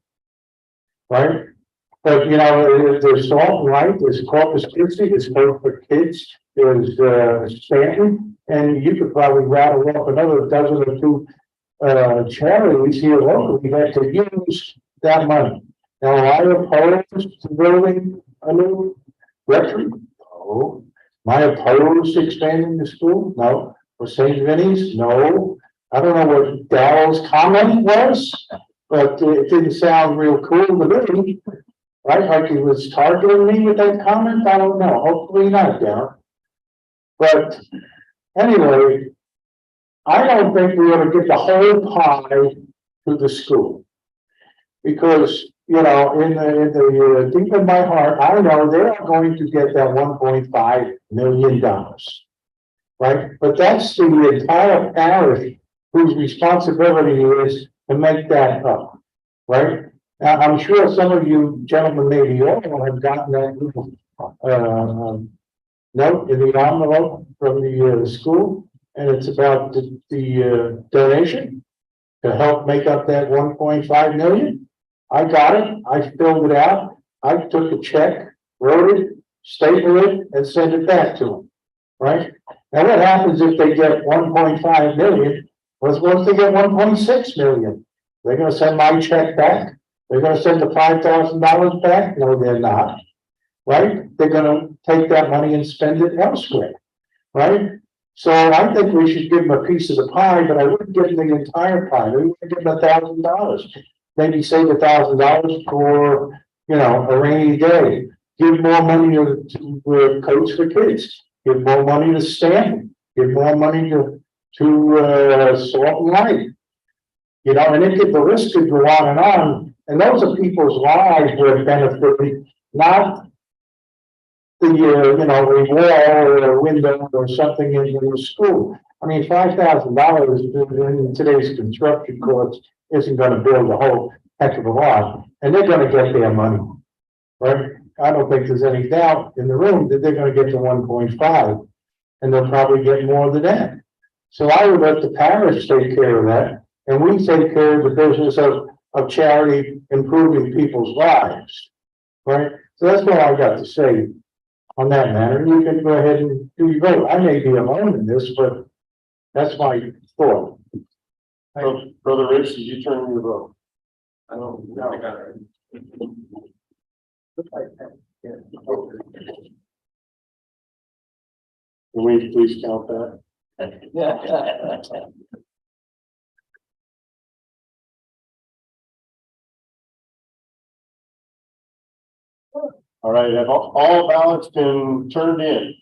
Right? But, you know, there's Salt and Light, there's Corpus Christi, there's Hope for Kids, there's Stanton, and you could probably rattle off another dozen or two charities here locally that could use that money. Now, I opposed to building a new rectory? No. Am I opposed to expanding the school? No. For St. Vinny's? No. I don't know what Darrell's comment was, but it didn't sound real cool to me. Right? Like he was targeting me with that comment? I don't know. Hopefully not, Darrell. But anyway, I don't think we ought to give the whole pie to the school. Because, you know, in the deep in my heart, I know they're going to get that $1.5 million. Right? But that's the entire parish whose responsibility is to make that up. Right? Now, I'm sure some of you gentlemen, maybe all have gotten that little note in the envelope from the school, and it's about the donation to help make up that 1.5 million. I got it, I filled it out, I took a check, wrote it, stapled it, and sent it back to them, right? Now what happens if they get 1.5 million? Well, suppose they get 1.6 million? They're gonna send my check back? They're gonna send the $5,000 back? No, they're not, right? They're gonna take that money and spend it elsewhere, right? So I think we should give them a piece of the pie, but I wouldn't give them the entire pie. We would give them $1,000. Maybe save $1,000 for, you know, a rainy day. Give more money to Coach for Kids. Give more money to Stanton. Give more money to Salt and Light. You know, and the list could go on and on. And those are people's lives who are benefiting, not the you know, a wall or a window or something in the school. I mean, $5,000 in today's construction costs isn't going to build a whole heck of a lot, and they're going to get their money, right? I don't think there's any doubt in the room that they're going to get to 1.5, and they'll probably get more than that. So I would let the parish take care of that, and we take care of the business of charity improving people's lives, right? So that's all I got to say on that matter. You can go ahead and do your vote. I may be alone in this, but that's my thought. Brother Rich, did you turn your vote? I don't know. I got it. Can we please count that? All right, have all ballots been turned in?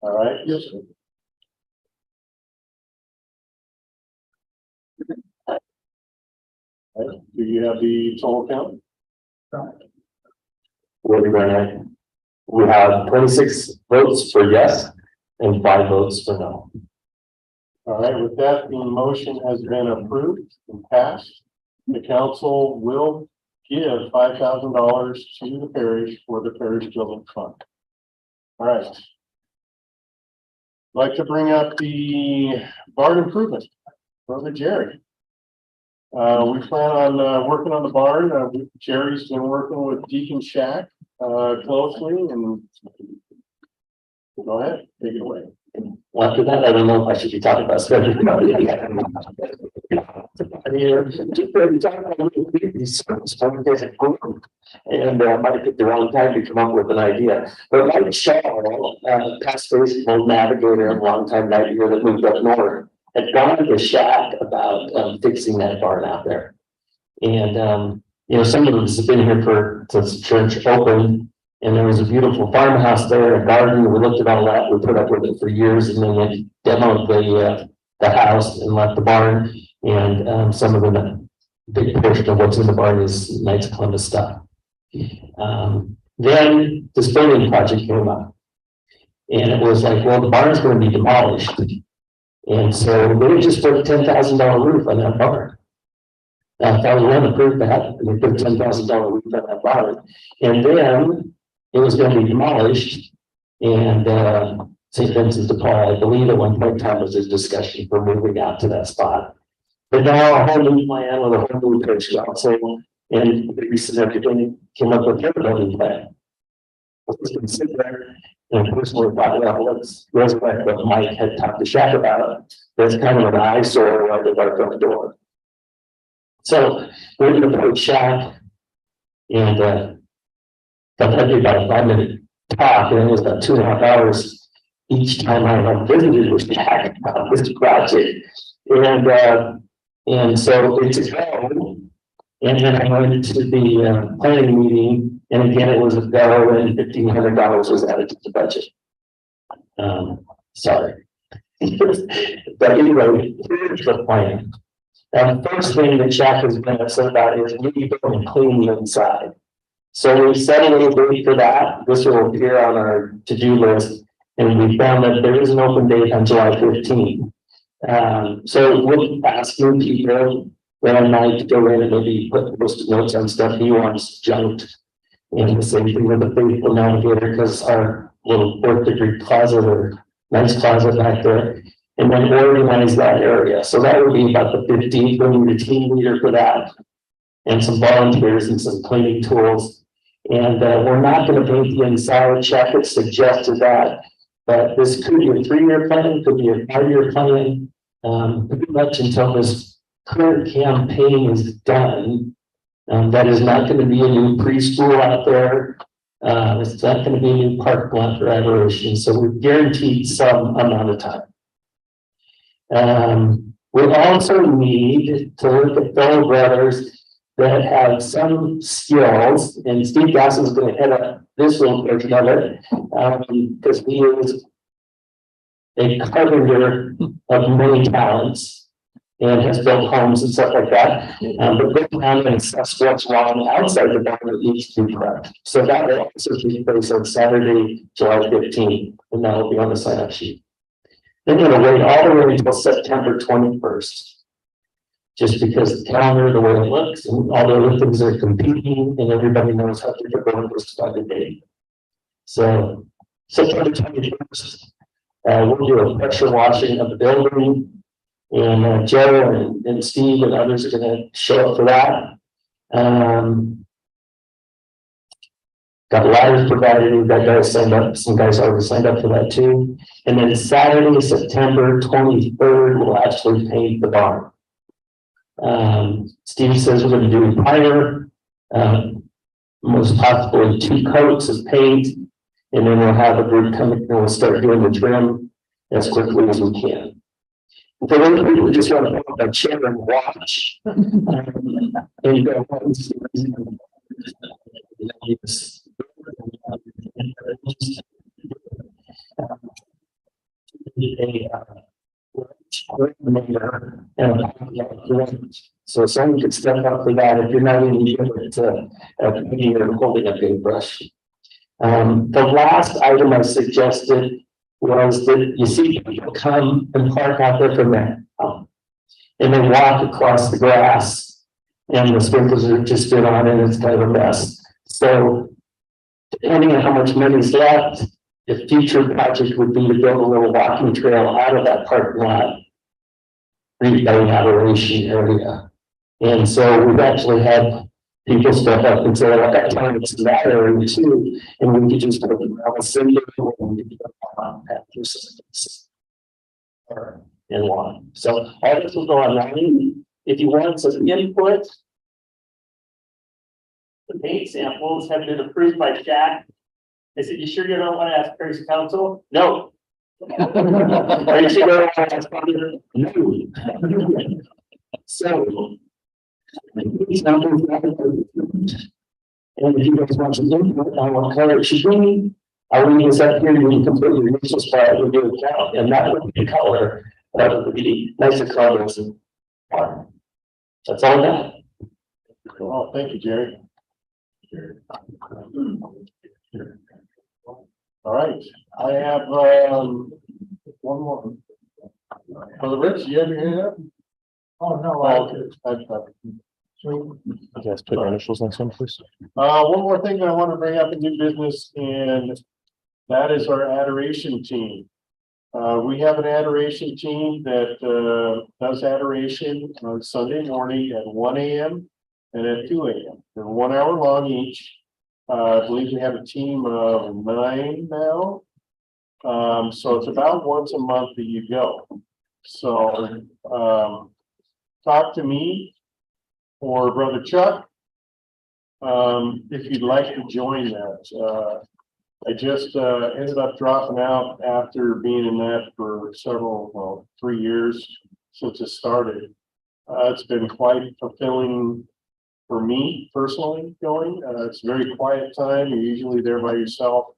All right. Yes. Do you have the total count? We're gonna, we have 26 votes for yes and 5 votes for no. All right, with that, the motion has been approved and passed. The council will give $5,000 to the parish for the parish building fund. All right. I'd like to bring up the barn improvement. Brother Jerry. We plan on working on the barn. Jerry's been working with Deacon Shack closely, and go ahead, take it away. Well, after that, I don't know if I should be talking about spending money. And might pick the wrong time to come up with an idea. But Mike Shaw, past baseball navigator and longtime navigator that moved up north, had gone to the Shack about fixing that barn out there. And you know, some of us have been here since the church opened. And there was a beautiful farmhouse there, a garden. We looked at all that. We put up with it for years, and then we demoed the house and left the barn. And some of the big portion of what's in the barn is Knights of Columbus stuff. Then this building project came up, and it was like, well, the barn's going to be demolished, and so they just put a $10,000 roof on that barn. Now, if I was willing to prove that, they put a $10,000 roof on that barn, and then it was going to be demolished, and St. Vincent de Paul, I believe at one point in time was a discussion for moving out to that spot. But now a whole new plan with a whole new parish council and recent everything came up with their building plan. Let's consider there, and personally thought, well, let's resurrect what Mike had talked to Shack about. That's kind of an eyesore right at our front door. So we're going to put Shack, and that'd be about a 5-minute talk, and it was about 2.5 hours each time I visited with Shack about this project. And so it's a go. And then I went to the planning meeting, and again, it was a go, and $1,500 was added to the budget. Sorry. But anyway, here's the plan. And the first thing that Shack has been upset about is we need to go and clean the inside. So we set a little date for that. This will appear on our to-do list, and we found that there is an open date on July 15th. So we're asking people one night to go in and maybe put post notes on stuff he wants junked. And the same thing with the faithful navigator, because our little 4th degree closet or nice closet back there, and then organize that area. So that would be about the 15th. We need a team leader for that, and some volunteers and some cleaning tools. And we're not going to paint the inside. Shack had suggested that, but this could be a 3-year plan, could be a 5-year plan, pretty much until this current campaign is done. That is not going to be a new preschool out there. It's not going to be a new park lot for adoration. So we've guaranteed some amount of time. We also need to look at fellow brothers that have some skills, and Steve Gass is going to head up this little portion of it, because he is a carpenter of many talents and has built homes and stuff like that. But go down and assess what's wrong outside the barn that needs to be correct. So that will also take place on Saturday, July 15th, and that will be on the sign-up sheet. Then we're going to wait all the way until September 21st. Just because the calendar, the way it looks, and all the other things are competing, and everybody knows how to get going just by the date. So September 21st, we'll do a pressure washing of the building, and Joe and Steve and others are going to show up for that. Got ladders provided. We've got guys signed up. Some guys already signed up for that too. And then Saturday, September 23rd, we'll actually paint the barn. Steve says we're going to do primer, most possibly 2 coats of paint, and then we'll have a group come in and we'll start doing the trim as quickly as we can. For those people who just want to put up a chair and watch, and go, is so someone could step up for that if you're not even able to you're holding a paintbrush. The last item I suggested was that you see people come and park out there for a minute. And they walk across the grass and the sprinklers are just been on and it's kind of a mess. So depending on how much money's left, the future project would be to build a little walking trail out of that parking lot. Rebuilding adoration area. And so we've actually had people step up and say, well, that time it's in that area too. And we could just put a gravel cinder and lawn. So all this will go online. If you want some input, the paint samples have been approved by Jack. I said, you sure you don't want to ask Perry's council? No. Are you sure you don't want to ask Father? No. So. And if you guys want some input on what color it should be, I'll leave this up here. You can put your initials by it, we'll do a count, and that would be the color. That would be nice and colors. That's all I got. Oh, thank you, Jerry. All right, I have one more. Brother Rich, you have your hand up? Oh, no. Yes, put your initials next one, please. One more thing that I want to bring up in new business, and that is our adoration team. We have an adoration team that does adoration on Sunday morning at 1 a.m. and at 2 a.m. They're 1 hour long each. I believe we have a team of 9 now. So it's about once a month that you go. So talk to me or Brother Chuck if you'd like to join that. I just ended up dropping out after being in that for several, 3 years since it started. It's been quite fulfilling for me personally going. It's a very quiet time. You're usually there by yourself.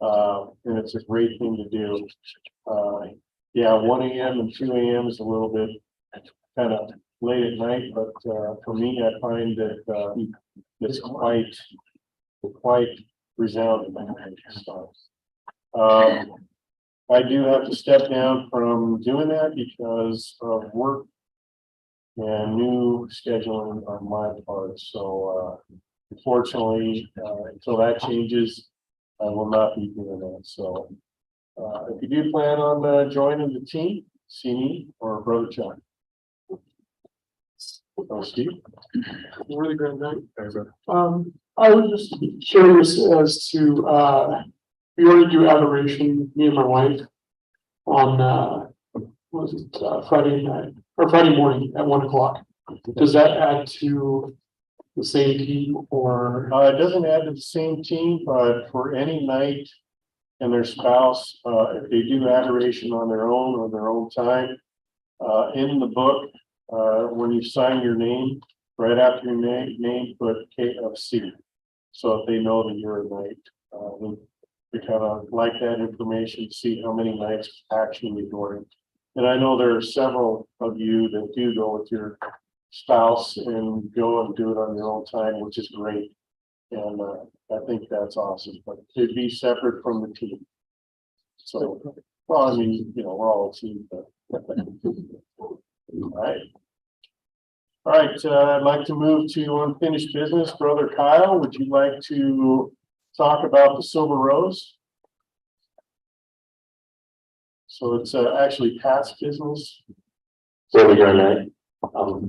And it's a great thing to do. Yeah, 1 a.m. and 2 a.m. is a little bit kind of late at night, but for me, I find that it's quite resounding. I do have to step down from doing that because of work and new scheduling on my part. So unfortunately, until that changes, I will not be doing that. So if you do plan on joining the team, see me or Brother Chuck. Oh, Steve. Really great night. I was just curious as to we already do adoration, me and my wife, on what was it, Friday night or Friday morning at 1 o'clock. Does that add to the same team or? It doesn't add to the same team, but for any night and their spouse, if they do adoration on their own or their own time, in the book, when you sign your name, right after your name, put KofC. So if they know that you're a knight, we kind of like that information to see how many nights actually going. And I know there are several of you that do go with your spouse and go and do it on your own time, which is great. And I think that's awesome, but it'd be separate from the team. So, well, I mean, we're all a team, but. All right. All right, I'd like to move to unfinished business. Brother Kyle, would you like to talk about the Silver Rose? So it's actually past business. Really great night.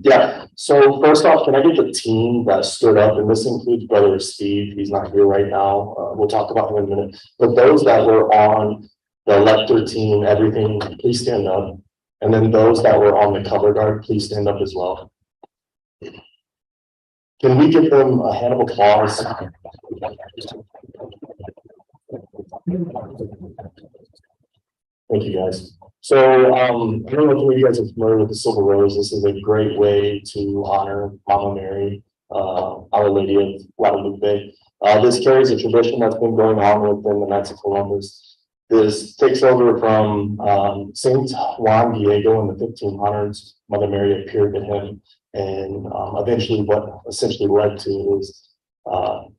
Yeah, so first off, can I get the team that stood up, and this includes Brother Steve, he's not here right now, we'll talk about him in a minute, but those that were on the lector team, everything, please stand up. And then those that were on the cover guard, please stand up as well. Can we give them a hand of applause? Thank you, guys. So I don't know if any of you guys are familiar with the Silver Rose. This is a great way to honor Mama Mary, Our Lady of Guadalupe. This carries a tradition that's been going on within the Knights of Columbus. This takes over from Saint Juan Diego in the 1500s. Mother Mary appeared to him, and eventually what essentially led to is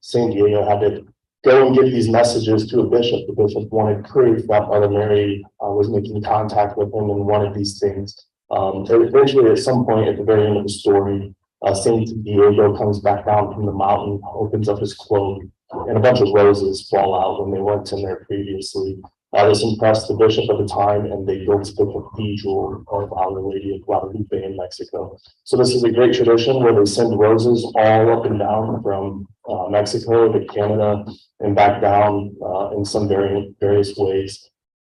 Saint Diego had to go and give these messages to a bishop. The bishop wanted proof that Mother Mary was making contact with him and wanted these things. Eventually, at some point at the very end of the story, Saint Diego comes back down from the mountain, opens up his cloak, and a bunch of roses fall out when they weren't in there previously. This impressed the bishop at the time, and they built the cathedral of Our Lady of Guadalupe in Mexico. So this is a great tradition where they send roses all up and down from Mexico to Canada and back down in some various ways.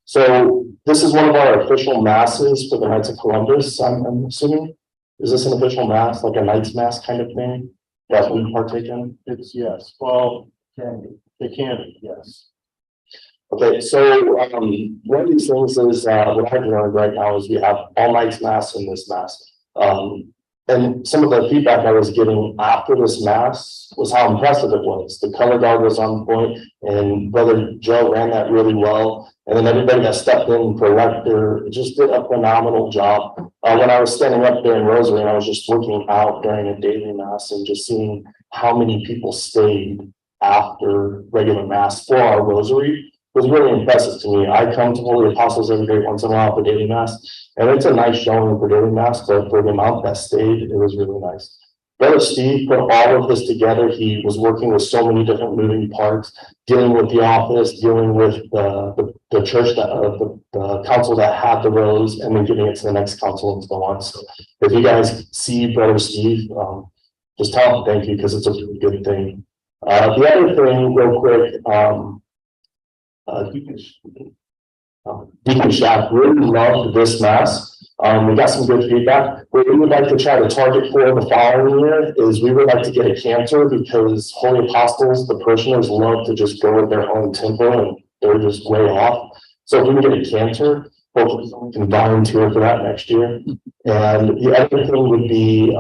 So this is one of our official masses for the Knights of Columbus, I'm assuming. Is this an official mass, like a Knights Mass kind of thing that we partake in? It's yes, well, it can be, yes. Okay, so one of these things is what I've learned right now is we have all nights mass in this mass. And some of the feedback I was getting after this mass was how impressive it was. The color guard was on point, and Brother Joe ran that really well. And then everybody that stepped in for lector just did a phenomenal job. When I was standing up there in Rosary, and I was just looking out during a daily mass and just seeing how many people stayed after regular mass for our Rosary was really impressive to me. I come to Holy Apostles every day once in a while for daily mass, and it's a nice showing for daily mass, but for the amount that stayed, it was really nice. Brother Steve put all of this together. He was working with so many different moving parts, dealing with the office, dealing with the church, the council that had the rose, and then giving it to the next council and so on. So if you guys see Brother Steve, just tell him thank you, because it's a really good thing. The other thing, real quick, Deacon Shack really loved this mass. We got some good feedback. What we would like to try to target for the following year is we would like to get a cantor, because Holy Apostles, the parishioners, love to just go with their own tempo and they're just way off. So if we can get a cantor, hopefully we can volunteer for that next year. And the other thing would be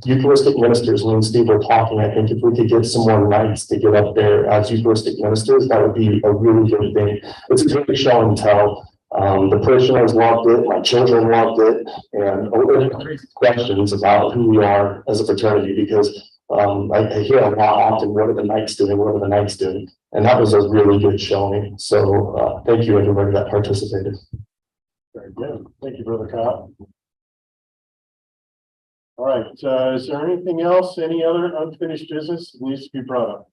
Eucharistic ministers. Me and Steve were talking. I think if we could get some more nights to get up there as Eucharistic ministers, that would be a really good thing. It's a great show and tell. The parishioners loved it, my children loved it, and questions about who we are as a fraternity, because I hear a lot often, what are the Knights doing? What are the Knights doing? And that was a really good showing. So thank you everybody that participated. Very good. Thank you, Brother Cobb. All right, is there anything else, any other unfinished business that needs to be brought up?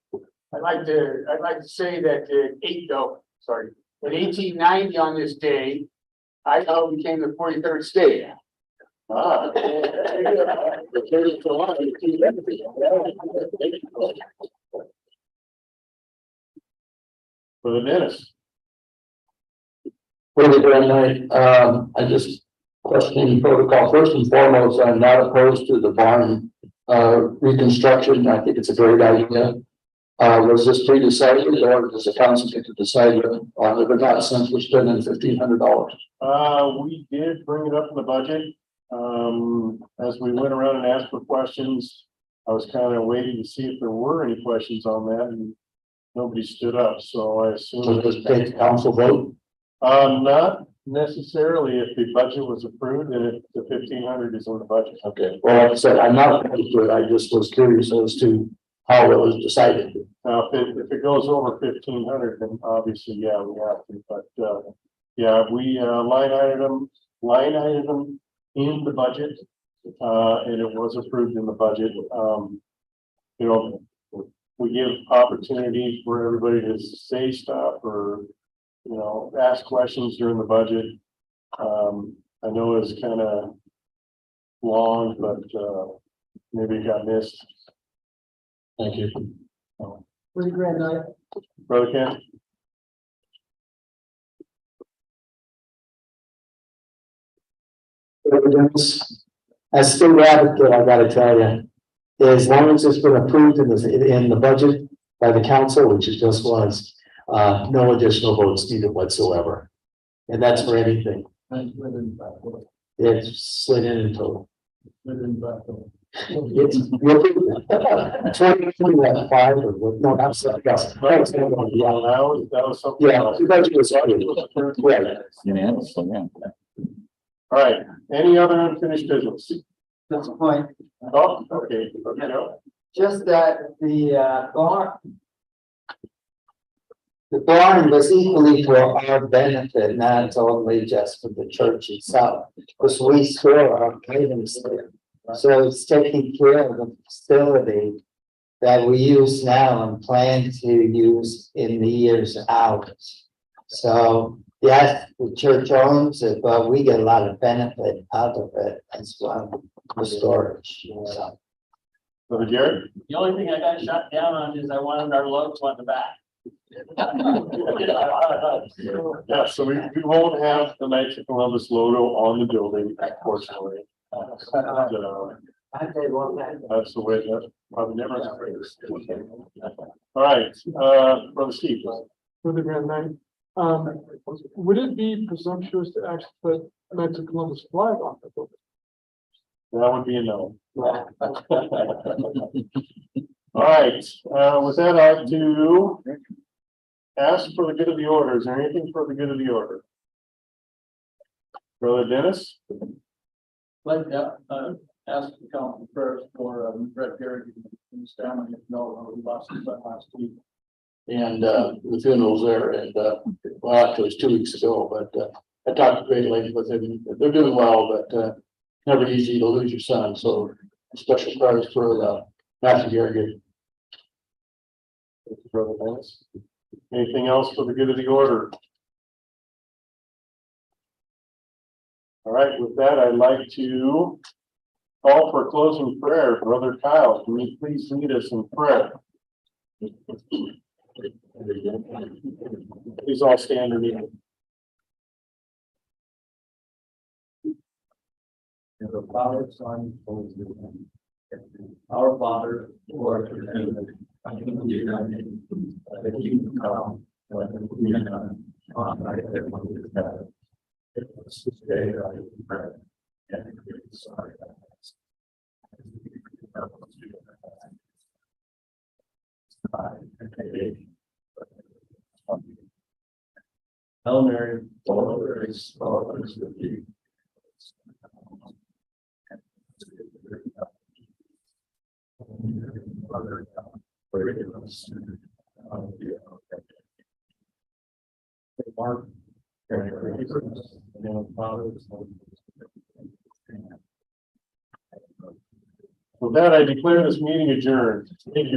I'd like to say that in 1890 on this day, Idaho became the 43rd state. Ah. Brother Dennis. What are we doing tonight? I just questioning protocol. First and foremost, I'm not opposed to the barn reconstruction. I think it's a great idea. Was this pre-decided, or does the council get to decide on it? But not since we're spending $1,500. We did bring it up in the budget. As we went around and asked for questions, I was kind of waiting to see if there were any questions on that, and nobody stood up. So I assume So does take the council vote? not necessarily. If the budget was approved, then the 1,500 is on the budget. Okay. Well, like I said, I'm not opposed to it. I just was curious as to how it was decided. Now, if it goes over 1,500, then obviously, yeah, we have to. But yeah, we line item in the budget, and it was approved in the budget. You know, we give opportunity for everybody to say stuff or, you know, ask questions during the budget. I know it's kind of long, but maybe it got missed. Thank you. Pretty grand night. Brother Ken? As still advocate, I gotta tell you, as long as it's been approved in the budget by the council, which it just was, no additional votes needed whatsoever. And that's for anything. It's slid in total. It's, you're 2025 or what, no, that's, yes. That was something. Yeah, else. right. Unanimous, so yeah. All right, any other unfinished business? That's the point. Oh, okay, you know, Just that the barn was equally for our benefit, not only just for the church itself, because we store our items there. So it's taking care of the facility that we use now and plan to use in the years out. So yes, the church owns it, but we get a lot of benefit out of it as well for storage. So. Brother Jared? The only thing I got shot down on is I wanted our logo on the back. Yeah, so we won't have the Knights of Columbus logo on the building, unfortunately. That's the way that probably never happens. All right, Brother Steve. For the Grand Night. Would it be presumptuous to actually put Knights of Columbus flag on the building? That would be a no. All right, with that, I'd like to ask for the good of the order. Is there anything for the good of the order? Brother Dennis? Like, ask the council first for, Brett Garrett, his family, who lost his son last week. And, the funeral's there, and, well, actually, it was 2 weeks ago, but, I talked to Great Lake with him, they're doing well, but, never easy to lose your son, so special prayers for, Matthew Garrett. Brother Dennis? Anything else for the good of the order? All right, with that, I'd like to call for closing prayer. Brother Kyle, can you please lead us in prayer? Please all stand and kneel. And the Father, Son, Holy Spirit. Our Father, who art in heaven, hallowed be thy name. Thy kingdom come, thy will be done on earth as it is in heaven. Give us this day our daily bread, and forgive us our debts. As we forgive our debtors. Hail Mary, full of grace, the Lord is with thee. Mark, With that, I declare this meeting adjourned. Thank you.